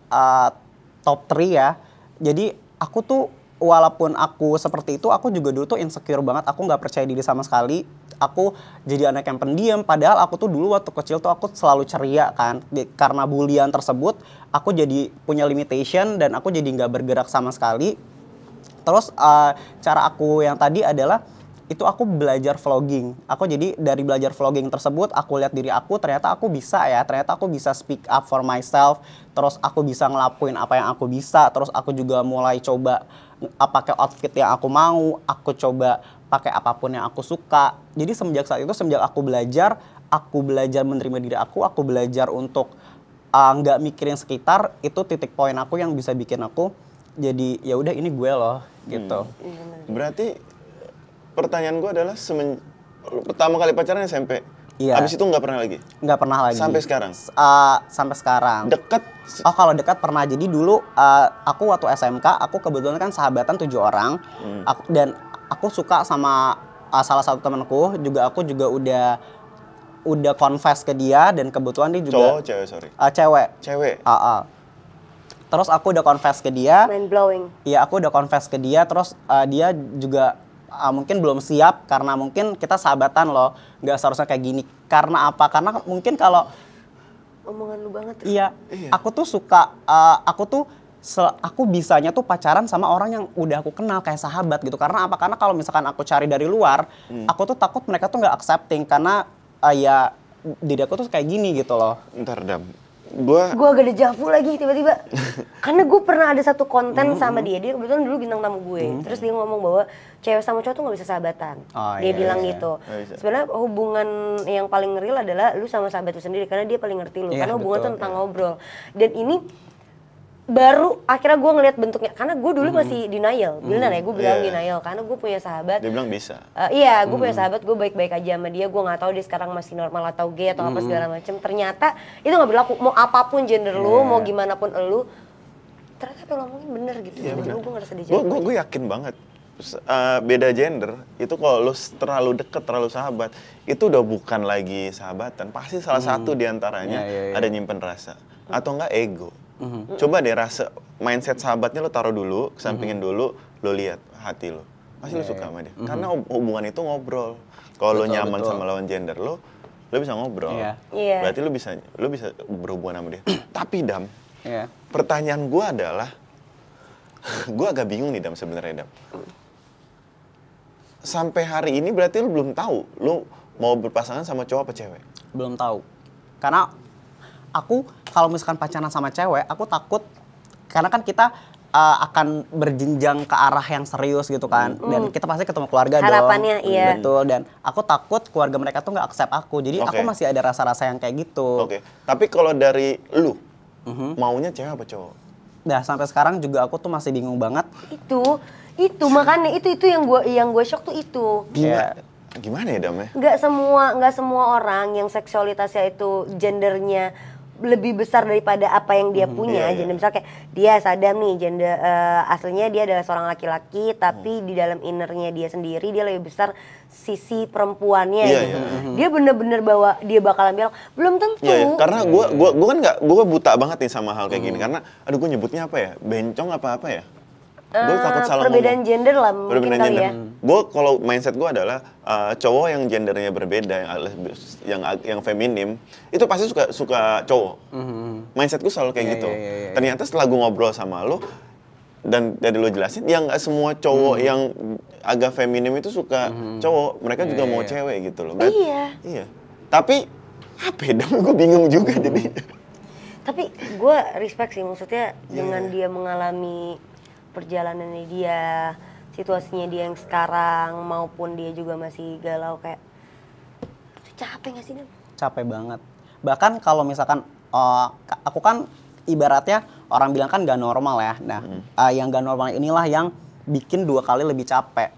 top 3 ya. Jadi aku tuh walaupun aku seperti itu, aku juga dulu tuh insecure banget. Aku nggak percaya diri sama sekali. Aku jadi anak yang pendiam. Padahal aku tuh dulu waktu kecil tuh aku selalu ceria kan. Karena bulian tersebut, aku jadi punya limitation dan aku jadi nggak bergerak sama sekali. Terus cara aku yang tadi adalah itu aku belajar vlogging. Aku jadi dari belajar vlogging tersebut, aku lihat diri aku, ternyata aku bisa ya. Ternyata aku bisa speak up for myself. Terus aku bisa ngelakuin apa yang aku bisa. Terus aku juga mulai coba pakai outfit yang aku mau. Aku coba pakai apapun yang aku suka. Jadi semenjak saat itu, semenjak aku belajar menerima diri aku belajar untuk nggak mikirin sekitar. Itu titik poin aku yang bisa bikin aku jadi ya udah ini gue loh gitu. Berarti pertanyaan gue adalah pertama kali pacaran SMP. Iya. Abis itu nggak pernah lagi? Nggak pernah lagi. Sampai sekarang? Sampai sekarang. Deket? Oh kalau dekat pernah. Jadi dulu aku waktu SMK, aku kebetulan kan sahabatan 7 orang. Dan aku suka sama salah satu temanku. Aku juga udah confess ke dia dan kebetulan dia juga. Cowok, cewek, sorry. Cewek. Cewek? Terus aku udah confess ke dia. Mind blowing. Iya aku udah confess ke dia. Terus dia juga mungkin belum siap karena mungkin kita sahabatan loh. Nggak seharusnya kayak gini. Karena apa? Karena mungkin kalau Omongan lu banget. Iya, aku tuh suka, aku bisanya tuh pacaran sama orang yang udah aku kenal kayak sahabat gitu. Karena apa? Karena kalau misalkan aku cari dari luar, aku tuh takut mereka tuh nggak accepting karena ya diri aku tuh kayak gini gitu loh. Ntar Dam, gue agak dejavu lagi tiba-tiba. Karena gue pernah ada satu konten sama dia kebetulan dulu bintang tamu gue. Terus dia ngomong bahwa cewek sama cowok tuh gak bisa sahabatan. Dia bilang gitu. Sebenarnya hubungan yang paling real adalah lu sama sahabat lu sendiri karena dia paling ngerti lu. Karena hubungan tuh tentang ngobrol. Dan ini baru akhirnya gue ngeliat bentuknya karena gue dulu masih denial. Bener ya, gue bilang denial karena gue punya sahabat. Dia bilang bisa. Iya, gue punya sahabat, gue baik-baik aja sama dia. Gue nggak tahu dia sekarang masih normal atau gay atau apa segala macem. Ternyata itu nggak berlaku. Mau apapun gender lu, mau gimana pun lu, ternyata apa yang lo ngomongin bener gitu. Iya, Jadi gue ngerasa dijauh. Gue yakin banget. Beda gender itu kalau lu terlalu deket, terlalu sahabat, itu udah bukan lagi sahabatan. Pasti salah satu diantaranya ada nyimpen rasa atau enggak ego. Coba deh rasa mindset sahabatnya lo taruh dulu, kesampingin dulu, lo lihat hati lo. Pasti lo suka sama dia. Karena hubungan itu ngobrol. Kalau lo nyaman sama lawan gender lo bisa ngobrol. Berarti lo bisa berhubungan sama dia. Tapi Dam, pertanyaan gue adalah, gue agak bingung nih Dam sebenarnya Dam. Sampai hari ini berarti lo belum tahu lo mau berpasangan sama cowok apa cewek? Belum tahu. Karena aku kalau misalkan pacaran sama cewek, aku takut karena kan kita akan berjenjang ke arah yang serius gitu kan. Dan kita pasti ketemu keluarga harapannya, dong. iya. Betul, dan aku takut keluarga mereka tuh nggak accept aku. Jadi aku masih ada rasa-rasa yang kayak gitu. Tapi kalau dari lu, maunya cewek apa cowok? Nah, sampai sekarang juga aku tuh masih bingung banget. Itu makanya itu yang gue shock tuh itu. Gimana ya Dam ya? Nggak semua orang yang seksualitasnya itu gendernya lebih besar daripada apa yang dia punya. Gender misalnya kayak dia Sadam nih, gender aslinya dia adalah seorang laki-laki, tapi di dalam innernya dia sendiri dia lebih besar sisi perempuannya gitu. Dia bener-bener bahwa dia bakalan bilang belum tentu. Karena gue kan gue buta banget nih sama hal kayak gini karena aduh gue nyebutnya apa ya? Bencong apa ya? Gue takut salah perbedaan ngomong. gender lah mungkin kali ya. Gue kalau mindset gue adalah cowok yang gendernya berbeda, yang feminim, itu pasti suka cowok. Mindset gue selalu kayak gitu. Ternyata setelah gue ngobrol sama lo dan dari lo jelasin, ya nggak semua cowok yang agak feminim itu suka cowok, mereka juga mau cewek gitu loh. Iya. Tapi apa ya? Gue bingung juga jadi. Tapi gue respect sih, maksudnya dengan dia mengalami perjalanannya dia, situasinya dia yang sekarang, maupun dia juga masih galau kayak capek gak sih Dam? Capek banget. Bahkan kalau misalkan aku kan ibaratnya orang bilang kan gak normal ya. Nah, yang gak normal inilah yang bikin 2 kali lebih capek.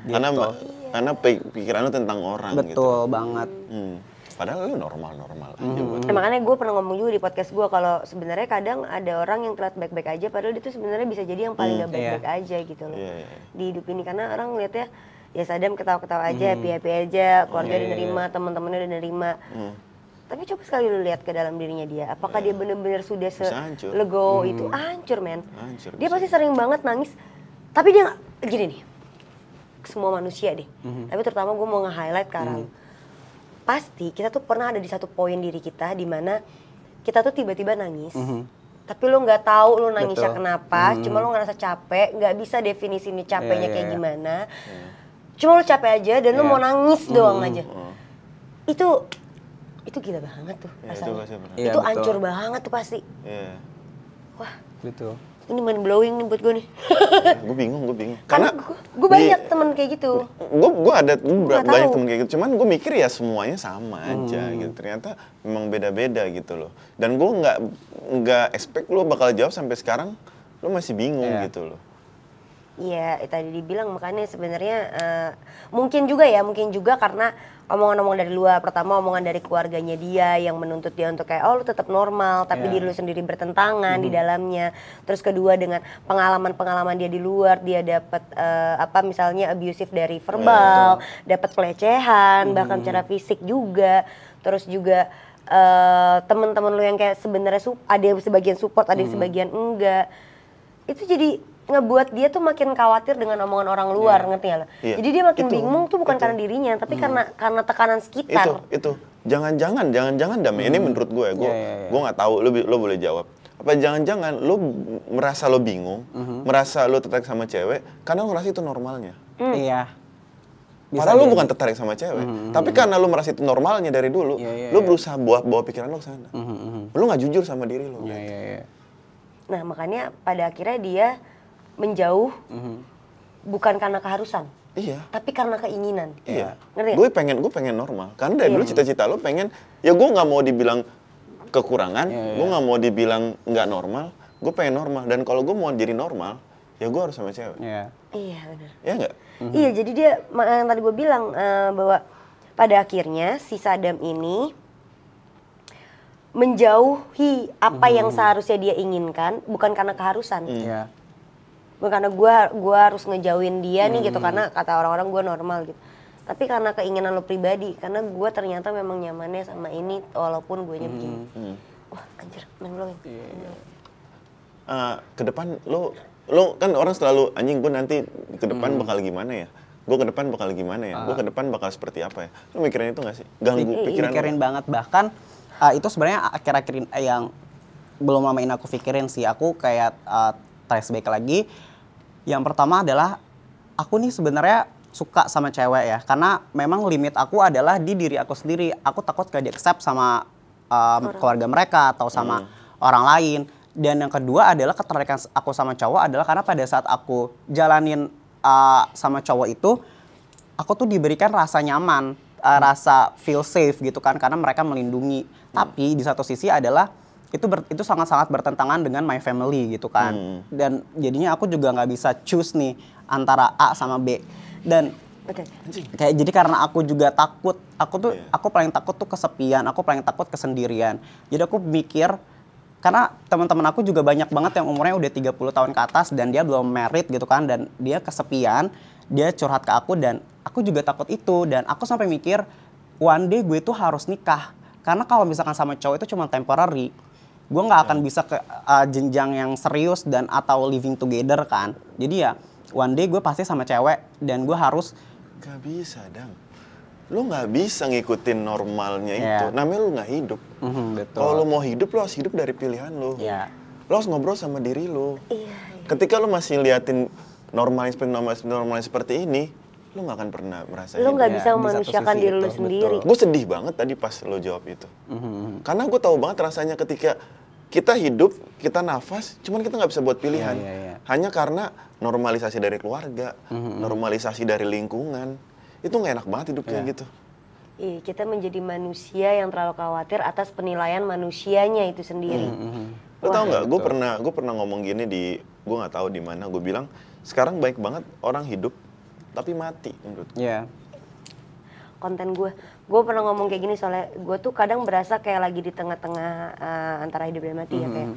Gitu. Karena pikiran lu tentang orang gitu. Betul banget. Padahal lu normal-normal aja buat. Makanya gue pernah ngomong juga di podcast gue kalau sebenarnya kadang ada orang yang terlihat baik-baik aja padahal dia tuh sebenarnya bisa jadi yang paling gak baik-baik aja gitu loh. Di hidup ini karena orang ngeliatnya ya Sadam ketawa-ketawa aja, happy-happy aja, keluarga udah nerima, teman-temannya udah nerima. Tapi coba sekali lu lihat ke dalam dirinya dia, apakah dia benar-benar sudah selego itu? Hancur men. Dia pasti sering banget nangis. Tapi dia gini nih, semua manusia deh. Tapi terutama gue mau nge-highlight sekarang. Pasti kita tuh pernah ada di satu poin diri kita di mana kita tuh tiba-tiba nangis. Tapi lo nggak tahu lo nangisnya kenapa, cuma lo ngerasa capek, nggak bisa definisi nih capeknya kayak gimana. Cuma lo capek aja dan lo mau nangis doang aja. Itu gila banget tuh rasanya. Itu hancur banget tuh pasti. Wah, gitu. Ini mind blowing nih buat gue nih. Gue bingung. Karena gue banyak temen kayak gitu. Gue banyak temen kayak gitu. Cuman gue mikir ya semuanya sama aja gitu. Ternyata memang beda-beda gitu loh. Dan gue nggak expect lo bakal jawab sampai sekarang. Lo masih bingung gitu loh. Iya, tadi dibilang makanya sebenarnya mungkin juga karena omongan-omongan dari luar. Pertama omongan dari keluarganya dia yang menuntut dia untuk kayak lu tetap normal, tapi diri lu sendiri bertentangan di dalamnya. Terus kedua dengan pengalaman-pengalaman dia di luar, dia dapat misalnya abusive dari verbal, dapat pelecehan, bahkan secara fisik juga. Terus juga teman-teman lu yang kayak sebenarnya ada yang sebagian support, ada yang sebagian enggak. Itu jadi ngebuat dia tuh makin khawatir dengan omongan orang luar, ngerti gak lo? Jadi dia makin bingung tuh bukan karena dirinya, tapi karena tekanan sekitar. Itu. Jangan-jangan Dam, ini menurut gue, gue nggak tahu, lo boleh jawab. Apa jangan-jangan lo merasa lo bingung, merasa lo tertarik sama cewek, karena lo merasa itu normalnya. Iya. Padahal lo bukan tertarik sama cewek, tapi karena lo merasa itu normalnya dari dulu, lo berusaha bawa pikiran lo ke sana. Lo nggak jujur sama diri lo. Nah makanya pada akhirnya dia menjauh bukan karena keharusan, tapi karena keinginan. Ngerti? Gue pengen normal. Karena dari dulu cita-cita lo pengen, ya gue nggak mau dibilang kekurangan, gue nggak mau dibilang nggak normal, gue pengen normal. Dan kalau gue mau jadi normal, ya gue harus sama cewek. Iya benar. Iya nggak? Iya, jadi dia yang tadi gue bilang bahwa pada akhirnya si Sadam ini menjauhi apa yang seharusnya dia inginkan, bukan karena keharusan. Bukan karena gue harus ngejauhin dia nih gitu, karena kata orang-orang gue normal gitu. Tapi karena keinginan lo pribadi, karena gue ternyata memang nyamannya sama ini walaupun gue begini. Wah anjir, main lo ke depan lo kan orang selalu anjing gue nanti ke depan bakal gimana ya? Gue ke depan bakal gimana ya? Gue ke depan bakal seperti apa ya? Lo mikirin itu gak sih? Ganggu pikiran mikirin banget, bahkan itu sebenarnya akhir-akhir yang belum lama ini aku pikirin sih. Aku kayak trace back lagi. Yang pertama adalah aku nih sebenarnya suka sama cewek ya, karena memang limit aku adalah di diri aku sendiri. Aku takut gak di-accept sama keluarga mereka atau sama orang lain. Dan yang kedua adalah ketertarikan aku sama cowok adalah karena pada saat aku jalanin sama cowok itu, aku tuh diberikan rasa nyaman, rasa feel safe gitu kan, karena mereka melindungi. Tapi di satu sisi adalah itu sangat-sangat bertentangan dengan my family gitu kan. Dan jadinya aku juga nggak bisa choose nih antara A sama B. Dan kayak jadi karena aku juga takut, aku paling takut tuh kesepian, aku paling takut kesendirian. Jadi aku mikir, karena teman-teman aku juga banyak banget yang umurnya udah 30 tahun ke atas dan dia belum married gitu kan, dan dia kesepian, dia curhat ke aku dan aku juga takut itu. Dan aku sampai mikir one day gue tuh harus nikah, karena kalau misalkan sama cowok itu cuma temporary, gue nggak akan bisa ke jenjang yang serius dan atau living together kan. Jadi ya one day gue pasti sama cewek dan gue harus. Gak bisa Dam, lo nggak bisa ngikutin normalnya itu, namanya lo nggak hidup. Kalau lo mau hidup, lo harus hidup dari pilihan lo. Lo harus ngobrol sama diri lo. Ketika lo masih liatin normalnya seperti ini, lo nggak akan pernah merasa lo nggak bisa memanusiakan diri lo sendiri. Gue sedih banget tadi pas lo jawab itu, karena gue tahu banget rasanya ketika kita hidup, kita nafas, cuman kita nggak bisa buat pilihan, hanya karena normalisasi dari keluarga, normalisasi dari lingkungan, itu nggak enak banget hidup kayak gitu. Iya, kita menjadi manusia yang terlalu khawatir atas penilaian manusianya itu sendiri. Lo tau nggak? Gue pernah ngomong gini gue nggak tahu di mana. Gue bilang sekarang baik banget orang hidup tapi mati menurut gue. Konten gue pernah ngomong kayak gini, soalnya gue tuh kadang berasa kayak lagi di tengah-tengah antara hidup dan mati ya, kayak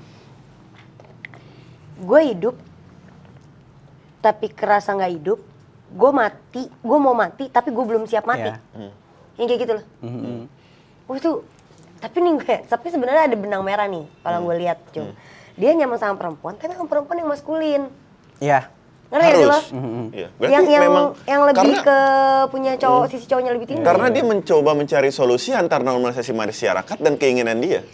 gue hidup tapi kerasa nggak hidup, gue mau mati tapi gue belum siap mati, yang kayak gitu loh. Tapi sebenarnya ada benang merah nih kalau gue lihat, dia nyaman sama perempuan tapi sama perempuan yang maskulin. Ngerti gak sih lo? Yang lebih ke punya cowok, sisi cowoknya lebih tinggi. Karena dia mencoba mencari solusi antara normalisasi masyarakat dan keinginan dia.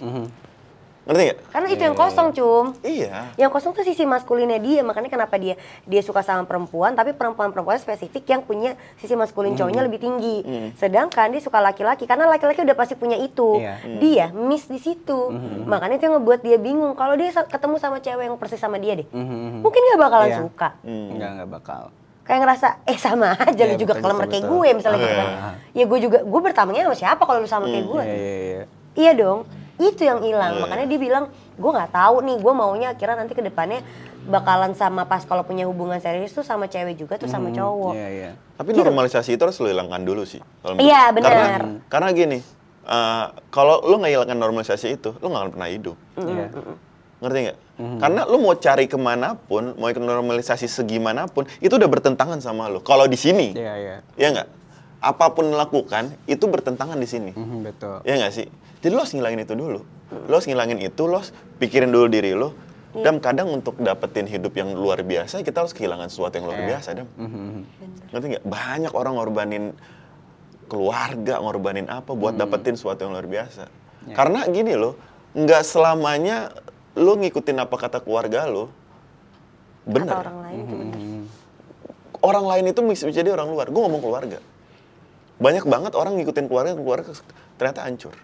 Ngerti gak? Karena itu yang kosong, Cum. Iya. Yang kosong tuh sisi maskulinnya dia, makanya kenapa dia suka sama perempuan, tapi perempuan-perempuan spesifik yang punya sisi maskulin cowoknya lebih tinggi. Sedangkan dia suka laki-laki, karena laki-laki udah pasti punya itu. Dia miss di situ. Makanya itu yang ngebuat dia bingung. Kalau dia ketemu sama cewek yang persis sama dia deh, mungkin gak bakalan suka. Nggak bakal. Kayak ngerasa, sama aja lu juga kelemar kayak gue misalnya gitu kan. Ya gue bertamanya sama siapa kalau lu sama kayak gue? Iya dong. Itu yang hilang. Makanya dia bilang, gue nggak tahu nih, gue maunya akhirnya nanti ke depannya bakalan sama pas kalau punya hubungan serius tuh sama cewek juga tuh sama cowok. Tapi normalisasi itu harus lo hilangkan dulu sih. Iya benar. Karena gini, kalau lo nggak hilangkan normalisasi itu, lo nggak akan pernah hidup. Ngerti nggak? Karena lo mau cari kemanapun, mau ikut normalisasi segimanapun, itu udah bertentangan sama lo. Kalau di sini, ya nggak? Apapun lakukan itu bertentangan di sini. Betul. Ya nggak sih? Jadi lo harus ngilangin itu dulu. Lo harus ngilangin itu, lo harus pikirin dulu diri lo. Dan kadang untuk dapetin hidup yang luar biasa, kita harus kehilangan sesuatu yang luar biasa, Dam. Ngerti nggak? Banyak orang ngorbanin keluarga, ngorbanin apa buat dapetin sesuatu yang luar biasa. Karena gini loh, nggak selamanya lo ngikutin apa kata keluarga lo. Bener. Kata orang lain itu bener. Orang lain itu bisa jadi orang luar. Gue ngomong keluarga. Banyak banget orang ngikutin keluarga ternyata hancur.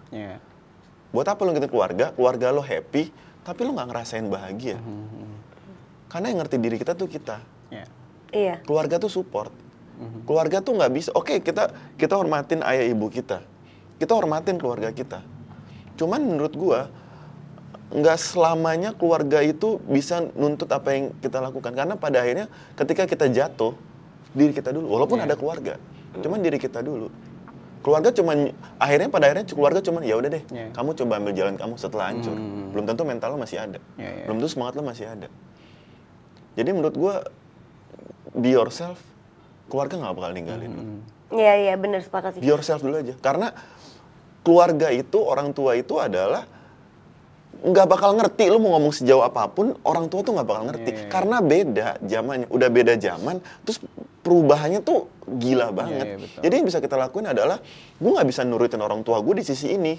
Buat apa lo ngikutin keluarga lo happy, tapi lo nggak ngerasain bahagia. Karena yang ngerti diri kita tuh kita. Iya. Keluarga tuh support. Keluarga tuh nggak bisa. Oke, kita hormatin ayah ibu kita. Kita hormatin keluarga kita. Cuman menurut gua nggak selamanya keluarga itu bisa nuntut apa yang kita lakukan. Karena pada akhirnya ketika kita jatuh, diri kita dulu. Walaupun ada keluarga. Cuman diri kita dulu. Keluarga cuman pada akhirnya keluarga cuman ya udah deh, kamu coba ambil jalan kamu setelah hancur. Belum tentu mental lo masih ada. Belum tentu semangat lo masih ada. Jadi menurut gua be yourself, keluarga nggak bakal ninggalin lo. Iya benar sepakat sih. Be yourself dulu aja. Karena keluarga itu, orang tua itu adalah nggak bakal ngerti lo mau ngomong sejauh apapun, orang tua tuh nggak bakal ngerti. Karena beda zamannya, udah beda zaman, terus perubahannya tuh gila banget. Jadi yang bisa kita lakuin adalah, gue nggak bisa nurutin orang tua gue di sisi ini.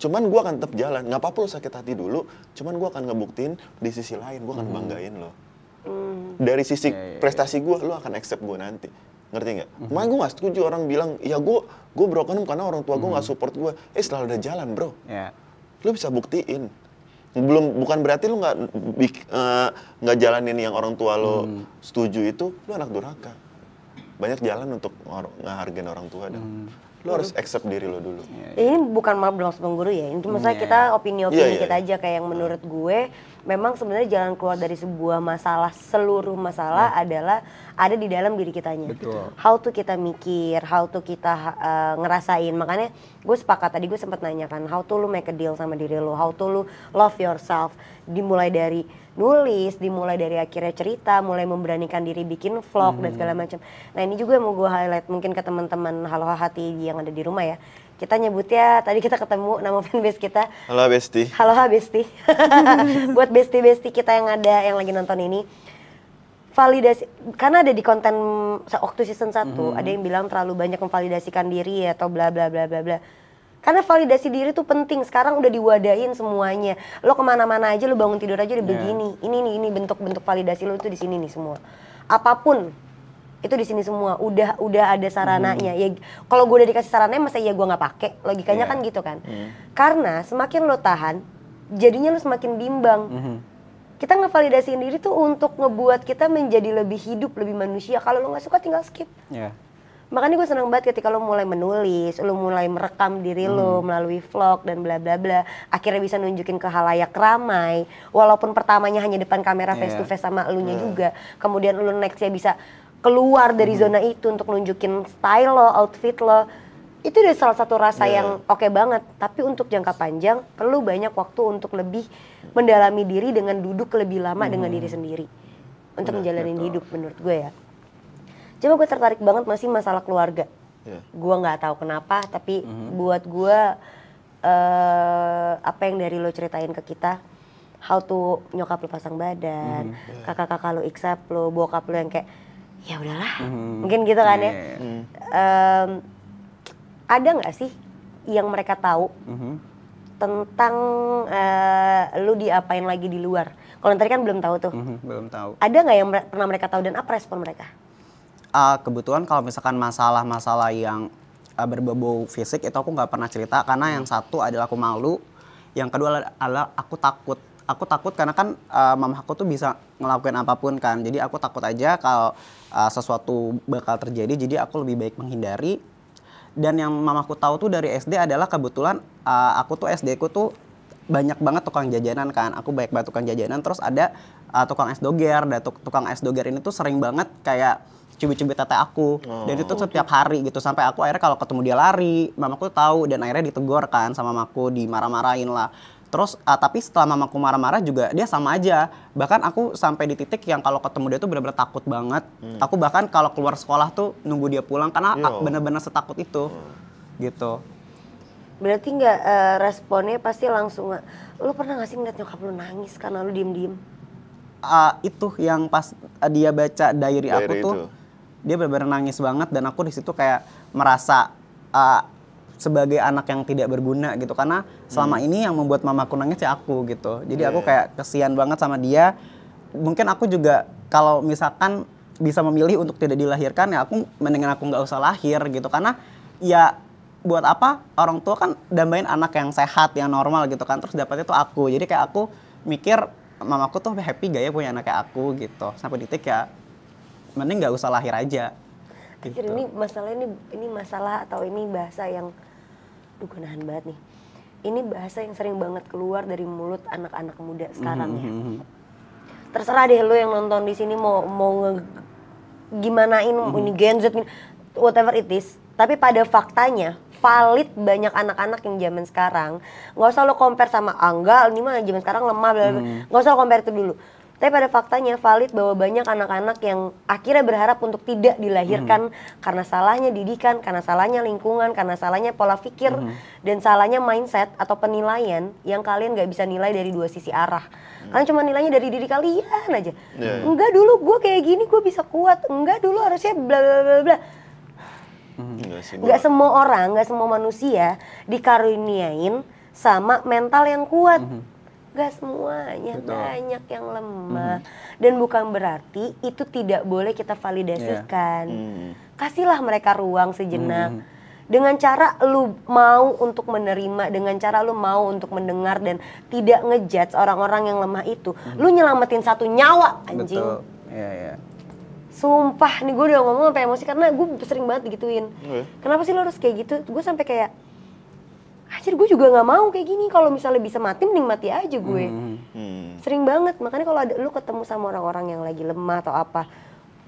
Cuman gue akan tetap jalan. Nggak apa-apa lo sakit hati dulu, cuman gue akan ngebuktiin di sisi lain, gue akan banggain lo. Dari sisi prestasi gue, lo akan accept gue nanti. Ngerti nggak? Makanya gue nggak setuju orang bilang, ya gue broken home karena orang tua gue nggak support gue. Setelah udah jalan bro, lo bisa buktiin. Bukan berarti lu nggak jalanin yang orang tua lo setuju itu, lu anak durhaka. Banyak jalan untuk ngehargain orang tua dan lu harus accept diri lo dulu. Ini bukan malah berlangsung mengguru ya, ini maksudnya kita opini-opini kita aja kayak yang menurut gue memang sebenarnya jalan keluar dari sebuah masalah, seluruh masalah adalah ada di dalam diri kitanya. How to kita mikir, how to kita ngerasain. Makanya gue sepakat, tadi gue sempat nanya kan, how to lu make a deal sama diri lo, how to lu love yourself. Dimulai dari nulis, dimulai dari akhirnya cerita, mulai memberanikan diri bikin vlog dan segala macam. Nah ini juga yang mau gue highlight mungkin ke teman-teman Halo Hati yang ada di rumah ya. Kita nyebutnya, tadi kita ketemu nama fanbase kita. Halo Besti. Halo Besti. Buat besti-besti kita yang ada, yang lagi nonton ini. Validasi, karena ada di konten waktu season 1, ada yang bilang terlalu banyak memvalidasikan diri atau bla bla bla bla bla. Karena validasi diri tuh penting, sekarang udah diwadahin semuanya. Lo kemana-mana aja, lo bangun tidur aja udah begini. Ini bentuk-bentuk validasi lo itu di sini nih semua. Apapun itu di sini semua udah ada sarananya. Ya kalau gue udah dikasih sarananya masa iya gue nggak pakai? Logikanya kan gitu kan. Karena semakin lo tahan, jadinya lo semakin bimbang. Kita ngevalidasiin diri tuh untuk ngebuat kita menjadi lebih hidup, lebih manusia. Kalau lo nggak suka tinggal skip. Makanya gue senang banget ketika lo mulai menulis, lo mulai merekam diri lo melalui vlog dan bla bla bla. Akhirnya bisa nunjukin ke halayak ramai. Walaupun pertamanya hanya depan kamera face to face sama elunya juga. Kemudian lo nextnya bisa keluar dari zona itu untuk nunjukin style lo, outfit lo. Itu udah salah satu rasa yang oke banget. Tapi untuk jangka panjang perlu banyak waktu untuk lebih mendalami diri dengan duduk lebih lama dengan diri sendiri. Untuk menjalani hidup menurut gue ya. Cuma gue tertarik banget masih masalah keluarga. Gue nggak tahu kenapa, tapi buat gue apa yang dari lo ceritain ke kita, how to nyokap lo pasang badan, kakak-kakak lo accept lo, bokap lo yang kayak ya udahlah, mungkin gitu kan ya. Ada nggak sih yang mereka tahu tentang lo diapain lagi di luar? Kalau tadi kan belum tahu tuh. Belum tahu. Ada nggak yang pernah mereka tahu dan apa respon mereka? Kebetulan kalau misalkan masalah-masalah yang berbau fisik itu aku nggak pernah cerita karena yang satu adalah aku malu, yang kedua adalah aku takut. Aku takut karena kan mama aku tuh bisa ngelakuin apapun kan, jadi aku takut aja kalau sesuatu bakal terjadi, jadi aku lebih baik menghindari. Dan yang mamaku tahu tuh dari SD adalah kebetulan aku tuh SD ku tuh banyak banget tukang jajanan kan. Aku banyak banget tukang jajanan. Terus ada tukang es doger. Dan tukang es doger ini tuh sering banget kayak cubit-cubit tete aku. Dan itu setiap hari gitu. Sampai aku akhirnya kalau ketemu dia lari, mamaku tahu dan akhirnya ditegur kan sama mamaku, dimarah-marahin lah. Terus tapi setelah mamaku marah-marah juga dia sama aja. Bahkan aku sampai di titik yang kalau ketemu dia tuh benar-benar takut banget. Aku bahkan kalau keluar sekolah tuh nunggu dia pulang karena benar-benar setakut itu. Gitu. Berarti nggak responnya pasti langsung, lu pernah gak sih ngeliat nyokap lu nangis karena lu diem-diem? Itu yang pas dia baca diary aku Diary tuh, itu. dia benar-benar nangis banget dan aku di situ kayak merasa sebagai anak yang tidak berguna gitu karena selama ini yang membuat mamaku nangis ya aku gitu. Jadi aku kayak kesian banget sama dia. Mungkin aku juga kalau misalkan bisa memilih untuk tidak dilahirkan ya aku mendingan aku nggak usah lahir gitu karena ya buat apa orang tua kan dambain anak yang sehat yang normal gitu kan terus dapetnya tuh aku. Jadi kayak aku mikir mamaku tuh happy gak ya punya anak kayak aku gitu. Sampai titik ya mending nggak usah lahir aja. Gitu. Ini masalah atau ini bahasa yang gue nahan banget nih. Ini bahasa yang sering banget keluar dari mulut anak-anak muda sekarang ya. Terserah deh lo yang nonton di sini mau gimanain ini Gen Z whatever it is. Tapi pada faktanya valid banyak anak-anak yang zaman sekarang. Nggak usah lo compare sama enggak ini mah zaman sekarang lemah bla bla. Nggak usah lo compare itu dulu. Tapi pada faktanya valid bahwa banyak anak-anak yang akhirnya berharap untuk tidak dilahirkan karena salahnya didikan, karena salahnya lingkungan, karena salahnya pola pikir, dan salahnya mindset atau penilaian yang kalian gak bisa nilai dari dua sisi arah. Kalian cuma nilainya dari diri kalian aja. Enggak dulu gue kayak gini gue bisa kuat, enggak dulu harusnya bla bla bla bla. Nggak semua orang, nggak semua manusia dikaruniain sama mental yang kuat. Gak semuanya, banyak yang lemah. Dan bukan berarti itu tidak boleh kita validasikan. Kasihlah mereka ruang sejenak. Dengan cara lu mau untuk menerima, dengan cara lu mau untuk mendengar dan tidak ngejudge orang-orang yang lemah itu. Lu nyelamatin satu nyawa, anjing. Betul. Iya. Sumpah nih gue udah ngomong sampai emosi karena gue sering banget digituin. Kenapa sih lo harus kayak gitu? Gue sampai kayak anjir gue juga nggak mau kayak gini. Kalau misalnya bisa mati mending mati aja gue. Sering banget. Makanya kalau ada lu ketemu sama orang-orang yang lagi lemah atau apa,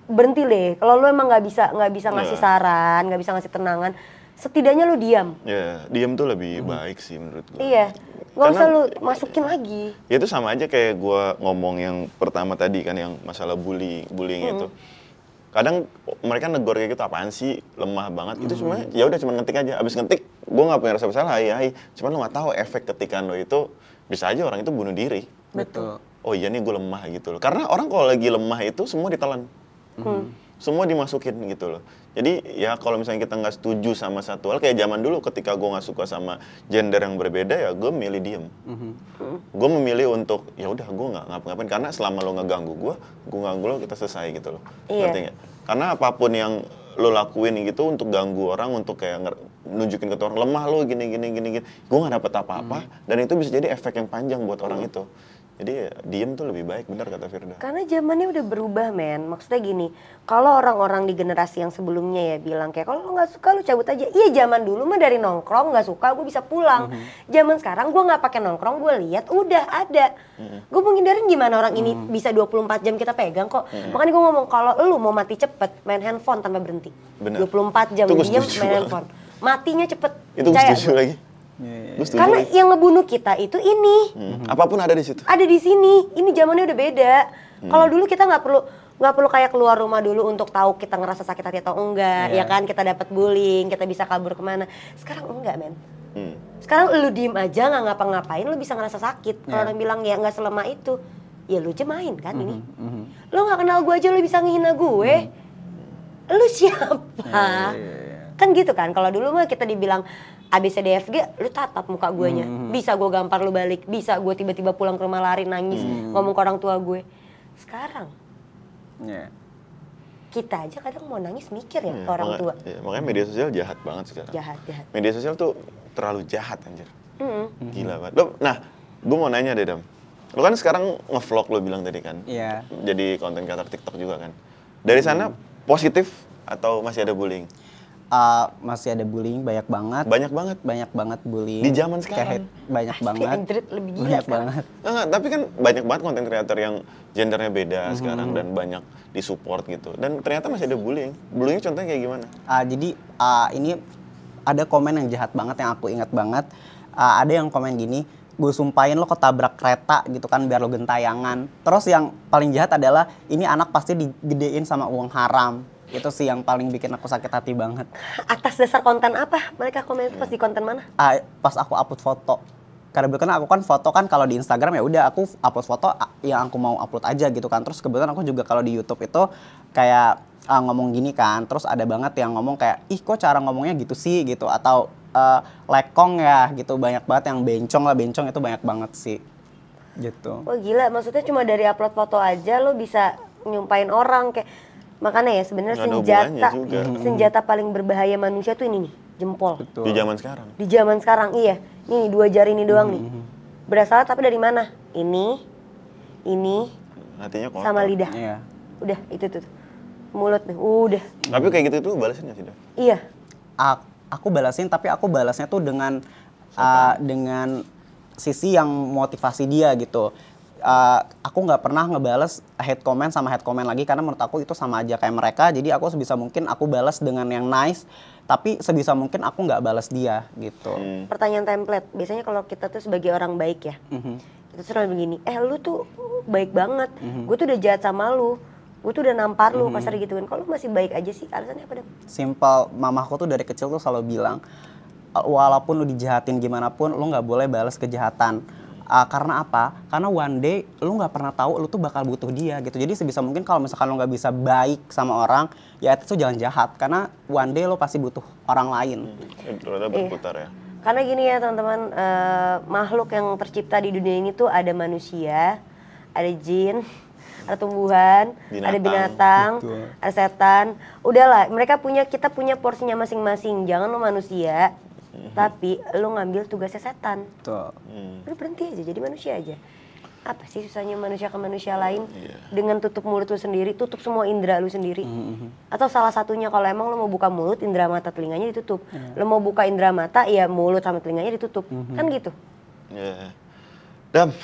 berhenti deh. Kalau lu emang nggak bisa ngasih saran, nggak bisa ngasih tenangan, setidaknya lu diam. Ya, diam tuh lebih baik sih menurut gue. Iya. Nggak usah lu masukin lagi. Ya itu sama aja kayak gue ngomong yang pertama tadi kan yang masalah bullying itu. Kadang mereka negor kayak gitu apaan sih lemah banget itu cuma ya udah cuma ngetik aja abis ngetik gue nggak punya rasa bersalah hai cuman lo nggak tahu efek ketikan lo itu bisa aja orang itu bunuh diri. Betul. Oh iya nih gue lemah gitu loh karena orang kalau lagi lemah itu semua ditelan semua dimasukin gitu loh. Jadi ya kalau misalnya kita nggak setuju sama satu hal kayak zaman dulu ketika gue nggak suka sama gender yang berbeda ya gue milih diem. Gue memilih untuk ya udah gue nggak ngapa-ngapain karena selama lo ngeganggu gue ganggu lo kita selesai gitu loh. Ngerti nggak? Karena apapun yang lo lakuin gitu untuk ganggu orang untuk kayak nunjukin ke orang lemah lo gini gue nggak dapet apa-apa dan itu bisa jadi efek yang panjang buat orang itu. Jadi ya, diem tuh lebih baik, benar kata Firda. Karena zamannya udah berubah men. Maksudnya gini, kalau orang-orang di generasi yang sebelumnya ya bilang kayak kalau lo nggak suka lo cabut aja. Iya zaman dulu mah dari nongkrong nggak suka gue bisa pulang. Zaman sekarang gue nggak pakai nongkrong gue lihat udah ada. Gue mau ngindarin gimana orang ini bisa 24 jam kita pegang kok. Makanya gue ngomong kalau lo mau mati cepet main handphone tanpa berhenti. Bener. 24 jam diam main handphone. Matinya cepet. Itu gue setuju lagi. Karena yang ngebunuh kita itu ini. Apapun ada di situ. Ada di sini. Ini zamannya udah beda. Kalau dulu kita nggak perlu kayak keluar rumah dulu untuk tahu kita ngerasa sakit hati atau enggak, ya kan? Kita dapat bullying, kita bisa kabur kemana. Sekarang enggak, men. Sekarang lu diem aja nggak ngapa-ngapain, lu bisa ngerasa sakit. Kalau orang bilang ya nggak selemah itu, ya lu aja main kan ini. Lu nggak kenal gue aja lu bisa ngehina gue. Lu siapa? Kan gitu kan. Kalau dulu mah kita dibilang ABCDFG, lu tatap muka guanya. Bisa gue gampar lu balik, bisa gue tiba-tiba pulang ke rumah lari nangis ngomong ke orang tua gue. Sekarang kita aja kadang mau nangis mikir ya ke orang tua. Makanya media sosial jahat banget sekarang. Jahat. Media sosial tuh terlalu jahat anjir. Gila banget. Nah, gue mau nanya deh Dam. Lu kan sekarang nge-vlog lu bilang tadi kan. Iya. Jadi konten kreator TikTok juga kan. Dari sana positif atau masih ada bullying? masih ada bullying banyak banget. Banyak banget. Banyak banget bullying. Di zaman Kayak sekarang. banyak Pasti banget. Android lebih gila Banyak sekarang. banget. Enggak, tapi kan banyak banget konten kreator yang gendernya beda sekarang dan banyak disupport gitu. Dan ternyata masih ada bullying. Bullying contohnya kayak gimana? Jadi ini ada komen yang jahat banget yang aku ingat banget. Ada yang komen gini, gue sumpahin lo ketabrak kereta gitu kan biar lo gentayangan. Terus yang paling jahat adalah ini anak pasti digedein sama uang haram. Itu sih yang paling bikin aku sakit hati banget. Atas dasar konten apa? Mereka komen itu pas di konten mana? Pas aku upload foto. Karena kebetulan aku kan foto kan kalau di Instagram ya udah aku upload foto yang aku mau upload aja gitu kan. Terus kebetulan aku juga kalau di YouTube itu kayak ngomong gini kan. Terus ada banget yang ngomong kayak ih kok cara ngomongnya gitu sih gitu atau lekong ya gitu, banyak banget yang bencong itu banyak banget sih gitu. Wah gila, maksudnya cuma dari upload foto aja lo bisa nyumpain orang kayak. Makanya ya sebenarnya Nggak ada hubungannya juga. senjata paling berbahaya manusia tuh ini nih, jempol. Betul. Di zaman sekarang. Di zaman sekarang iya. Nih 2 jari ini doang nih. Berasal tapi dari mana? Ini Hatinya kotor. sama lidah. Iya. Udah itu tuh. Mulut nih, udah. Tapi kayak gitu tuh balasin nggak sih, Dam? Iya. Aku balasin tapi aku balasnya tuh dengan sisi yang motivasi dia gitu. Aku nggak pernah ngebales hate comment sama hate comment lagi karena menurut aku itu sama aja kayak mereka. Jadi aku sebisa mungkin aku balas dengan yang nice, tapi sebisa mungkin aku nggak balas dia gitu. Pertanyaan template. Biasanya kalau kita tuh sebagai orang baik ya, kita selalu begini, lu tuh baik banget, gue tuh udah jahat sama lu, gue tuh udah nampar lu, pasar gitu kan. Kalau lu masih baik aja sih, alasannya apa dong? Simple, mamaku tuh dari kecil tuh selalu bilang, walaupun lu dijahatin gimana pun, lu nggak boleh balas kejahatan. Karena apa? Karena one day lu nggak pernah tahu lu tuh bakal butuh dia gitu. Jadi sebisa mungkin kalau misalkan lu nggak bisa baik sama orang, ya itu jangan jahat. Karena one day lu pasti butuh orang lain. Ternyata berputar ya. Karena gini ya teman-teman, makhluk yang tercipta di dunia ini tuh ada manusia, ada jin, ada tumbuhan, ada binatang, Betul. ada setan. Udahlah, kita punya porsinya masing-masing. Jangan lo manusia, tapi lo ngambil tugasnya setan. Tuh. Udah berhenti aja, jadi manusia aja. Apa sih susahnya manusia ke manusia lain? Dengan tutup mulut lu sendiri, tutup semua indera lu sendiri. Atau salah satunya kalau emang lo mau buka mulut, indera mata telinganya ditutup. Lo mau buka indera mata, ya mulut sama telinganya ditutup. Kan gitu. Iya. Dam,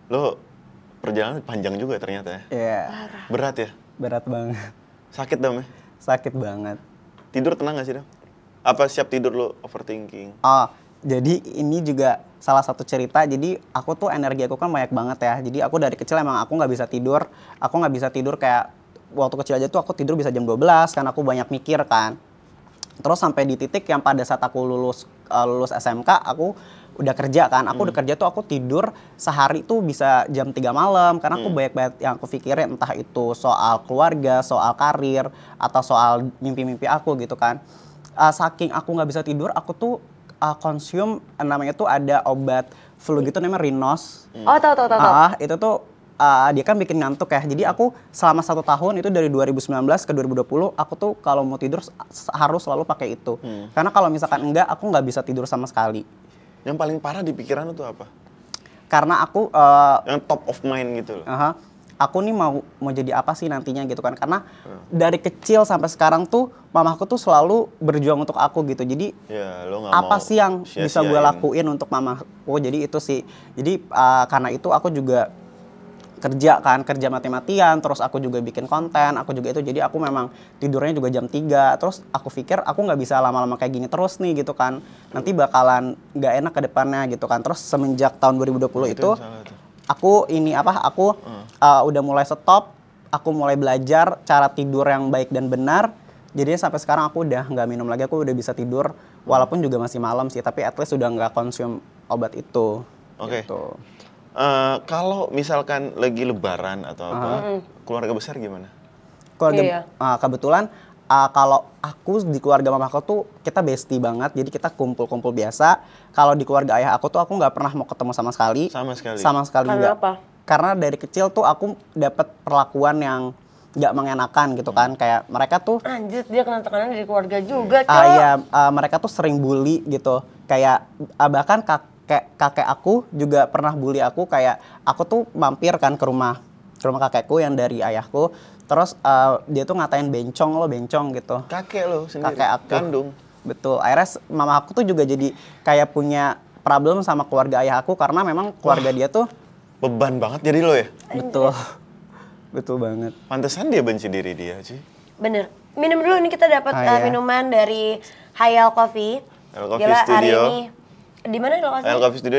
lo perjalanan panjang juga ternyata ya. Iya. Berat ya? Berat banget. Sakit, Dam ya? Sakit banget. Tidur tenang gak sih, Dam? Apa siap tidur lo overthinking? Jadi ini juga salah satu cerita. Jadi aku tuh energi aku kan banyak banget ya. Jadi aku dari kecil emang aku nggak bisa tidur. Aku nggak bisa tidur kayak waktu kecil aja tuh aku tidur bisa jam 12 karena aku banyak mikir kan. Terus sampai di titik yang pada saat aku lulus SMK aku udah kerja kan. Aku udah kerja tuh aku tidur sehari tuh bisa jam 3 malam karena aku banyak banget yang aku pikirin, entah itu soal keluarga, soal karir, atau soal mimpi-mimpi aku gitu kan. Saking aku nggak bisa tidur, aku tuh konsum namanya tuh ada obat flu gitu namanya Rinos. Oh tahu. Itu tuh dia kan bikin ngantuk ya. Jadi aku selama 1 tahun itu dari 2019 ke 2020 aku tuh kalau mau tidur harus selalu pakai itu. Karena kalau misalkan enggak aku nggak bisa tidur sama sekali. Yang paling parah di pikiran lo tuh apa? Karena aku Yang top of mind gitu loh. aku nih mau jadi apa sih nantinya gitu kan. Karena dari kecil sampai sekarang tuh mamaku tuh selalu berjuang untuk aku gitu. Jadi Ya, lo nggak apa mau sih yang bisa gue sia-siain. lakuin untuk mamaku. Jadi itu sih. Jadi karena itu aku juga kerja mati-matian, terus aku juga bikin konten, aku juga itu. Jadi aku memang tidurnya juga jam 3. Terus aku pikir aku nggak bisa lama-lama kayak gini terus nih gitu kan. Nanti bakalan nggak enak ke depannya gitu kan. Terus semenjak tahun 2020 itu yang salah tuh. aku udah mulai stop, aku mulai belajar cara tidur yang baik dan benar. Jadi sampai sekarang aku udah nggak minum lagi, aku udah bisa tidur walaupun juga masih malam sih, tapi at least udah nggak konsum obat itu. Oke. Gitu. Kalau misalkan lagi lebaran atau apa, keluarga besar gimana? Keluarga kebetulan kalau aku di keluarga mamaku tuh kita bestie banget, jadi kita kumpul-kumpul biasa. Kalau di keluarga ayah aku tuh aku nggak pernah mau ketemu sama sekali. Sama sekali? Sama sekali Karena nggak. apa? Karena dari kecil tuh aku dapat perlakuan yang nggak mengenakan gitu kan. Kayak mereka tuh Anjir, dia kena tekanan dari keluarga juga, Cok. mereka tuh sering bully gitu. Kayak bahkan kakek aku juga pernah bully aku. Kayak aku tuh mampir kan ke rumah ke rumah kakekku yang dari ayahku. Terus dia tuh ngatain bencong gitu. Kakek lo sendiri. Kakek aku. Kandung. Betul. Akhirnya mama aku tuh juga jadi kayak punya problem sama keluarga ayah aku karena memang keluarga dia tuh Beban banget jadi lo ya? betul. Betul banget. Pantesan dia benci diri dia sih. Bener. Minum dulu nih, kita dapat Iya. minuman dari Hayal Coffee. Hayal Coffee Gila, hari Studio. ini di mana lokasinya? Hayal Coffee Studio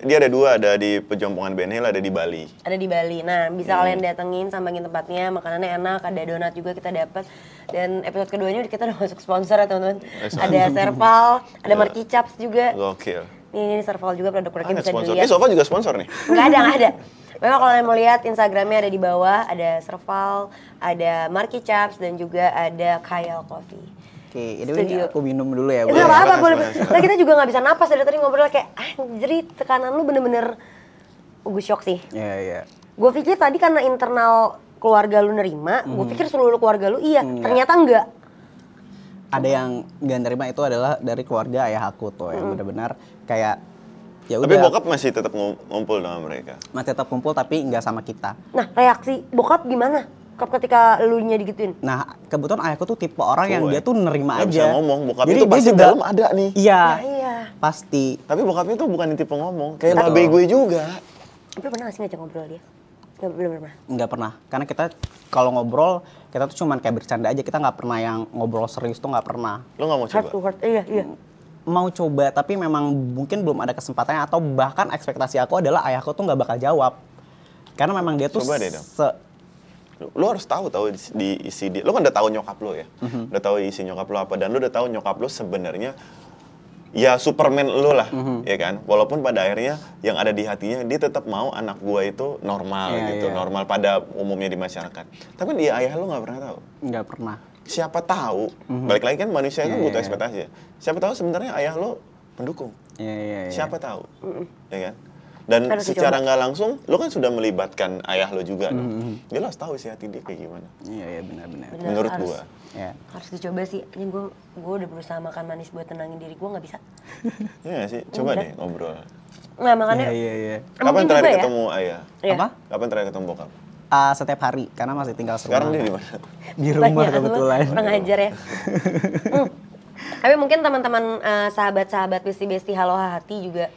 dia ada 2, ada di Pejompongan Ben Hill, ada di Bali. Ada di Bali. Nah, bisa kalian datengin, sambangin tempatnya, makanannya enak, ada donat juga kita dapat. Dan episode keduanya kita udah masuk sponsor ya teman-teman. Ada Serval, ada Marky Chaps juga. Gokil. Ini Serval juga produk-produknya bisa Sponsor. dilihat. Ini Sofa juga sponsor nih. Nggak ada. Memang kalau kalian mau lihat Instagramnya ada di bawah, ada Serval, ada Marky Chaps, dan juga ada Kyle Coffee. Oke, ini Studio. aku minum dulu ya, Itu Bu. nggak apa-apa, silakan, boleh. silakan. Nah, kita juga nggak bisa napas dari tadi ngobrol kayak, anjir, tekanan lu bener-bener, gue shock sih. Iya. Gue pikir tadi karena internal keluarga lu nerima, gue pikir seluruh keluarga lu iya, ternyata enggak. Ada yang nggak nerima itu adalah dari keluarga ayah aku tuh yang benar-benar kayak ya Tapi udah bokap masih tetap ngumpul dengan mereka. masih tetap kumpul tapi nggak sama kita. Nah, reaksi bokap gimana ketika lu nya digituin? Nah, kebetulan ayahku tuh tipe orang yang Cuek. dia tuh nerima Nggak aja. bisa ngomong, bokap Jadi itu dia pasti juga dalam ada nih. Iya. Nah, iya. Pasti. Tapi bokapnya tuh bukan tipe ngomong, kayak Betul. babe gue juga. Lu pernah gak sih ngajak ngobrol dia? Belum pernah. Nggak pernah. Karena kita kalau ngobrol kita tuh cuman kayak bercanda aja. Kita nggak pernah yang ngobrol serius tuh nggak pernah. Lo nggak mau Heart to coba? heart, iya. Mau coba tapi memang mungkin belum ada kesempatannya atau bahkan ekspektasi aku adalah ayahku tuh nggak bakal jawab. Karena memang dia tuh Coba deh, Dam. Lo harus tahu di isi dia. Lo kan udah tahu nyokap lo ya. Udah tahu isi nyokap lo apa, dan lo udah tahu nyokap lo sebenarnya ya Superman lo lah, ya kan. Walaupun pada akhirnya yang ada di hatinya dia tetap mau anak gua itu normal Iya, gitu, iya. normal pada umumnya di masyarakat. Tapi dia ayah lo nggak pernah tahu. Nggak pernah. Siapa tahu, balik lagi kan manusia itu Iya, butuh iya. ekspektasi ya. Siapa tahu sebenarnya ayah lo pendukung. Iya. Siapa tahu, ya kan? Dan Harus secara dicoba. nggak langsung, lo kan sudah melibatkan ayah lo juga dong. Dia lo harus tahu isi hati dia kayak gimana. Iya benar-benar. Bener, Menurut harus. gua. Ya. Harus dicoba sih. Ini gue udah berusaha makan manis buat tenangin diri gue, nggak bisa. Iya nggak sih? Coba deh ngobrol. Nah, makanya Iya. Kapan mungkin terakhir juga ya. ketemu ayah? Iya. Apa? Kapan terakhir ketemu bokap? Setiap hari karena masih tinggal serumah. Sekarang dia di mana? Di rumah Banyak, kebetulan. lu kurang ajar ya. Tapi mungkin teman-teman sahabat-sahabat besti-besti Halo Hati juga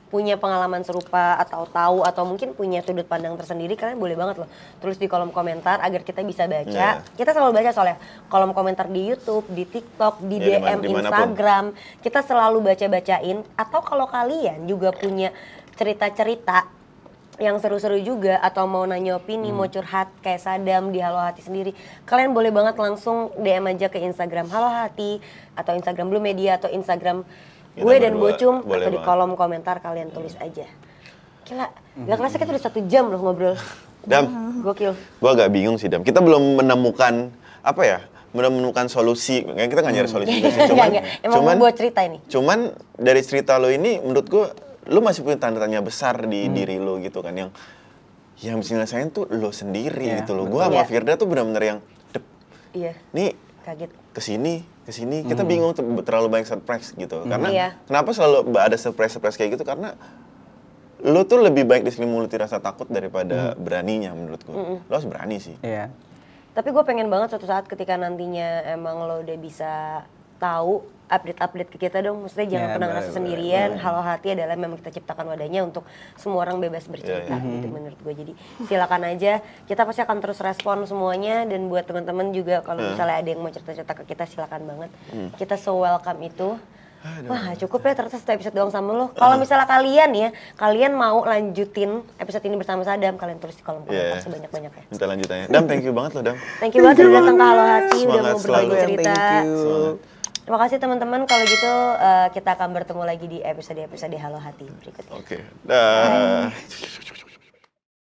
punya pengalaman serupa atau tahu atau mungkin punya sudut pandang tersendiri, kalian boleh banget loh tulis di kolom komentar agar kita bisa baca. Iya. Kita selalu baca soalnya kolom komentar di YouTube, di TikTok, di Ya, DM dimanapun. Instagram. Kita selalu baca-bacain. Atau kalau kalian juga punya cerita-cerita yang seru-seru juga atau mau nanya opini, mau curhat kayak Sadam di Halo Hati sendiri, kalian boleh banget langsung DM aja ke Instagram Halo Hati atau Instagram Blue Media atau Instagram Kita gue dan berdua, Bocum boleh atau di banget. kolom komentar kalian tulis aja. Gila, gak kerasa kita udah 1 jam loh ngobrol. Dam, Gokil. gua agak bingung sih Dam. Kita belum menemukan apa ya? Belum menemukan solusi. Kayaknya kita nggak nyari solusi juga sih. Enggak. Emang mau buat cerita ini. Cuman dari cerita lo ini, menurut gua, lo masih punya tanda tanya besar di diri lo gitu kan, yang mesti nyelesain tuh lo sendiri Iya, gitu lo. betul. Gua sama Iya. Firda tuh benar-benar yang Iya, nih kaget. kesini kita bingung terlalu banyak surprise gitu. Karena Iya. kenapa selalu ada surprise kayak gitu? Karena lo tuh lebih baik diselimuti rasa takut daripada beraninya menurut gua. Lo harus berani sih. Iya. Tapi gue pengen banget suatu saat ketika nantinya emang lo udah bisa tahu update-update ke kita dong. Maksudnya jangan Ya, pernah boleh, ngerasa boleh, sendirian. Halo Hati adalah memang kita ciptakan wadahnya untuk semua orang bebas bercerita Iya, gitu menurut gue. Jadi silakan aja. Kita pasti akan terus respon semuanya, dan buat teman-teman juga kalau misalnya ada yang mau cerita-cerita ke kita silakan banget. Kita so welcome itu. Wah cukup ya ternyata 1 episode doang sama lo. Kalau misalnya kalian mau lanjutin episode ini bersama Sadam, kalian tulis di kolom komentar Iya. sebanyak-banyaknya. Minta lanjutannya. Dam, thank you banget lo Dam. Thank you banget udah datang ke Halo Hati, udah Semangat mau berbagi selalu. cerita. Thank you. Semangat. Terima kasih teman-teman. Kalau gitu kita akan bertemu lagi di episode-episode Halo Hati berikutnya. Oke. Dah.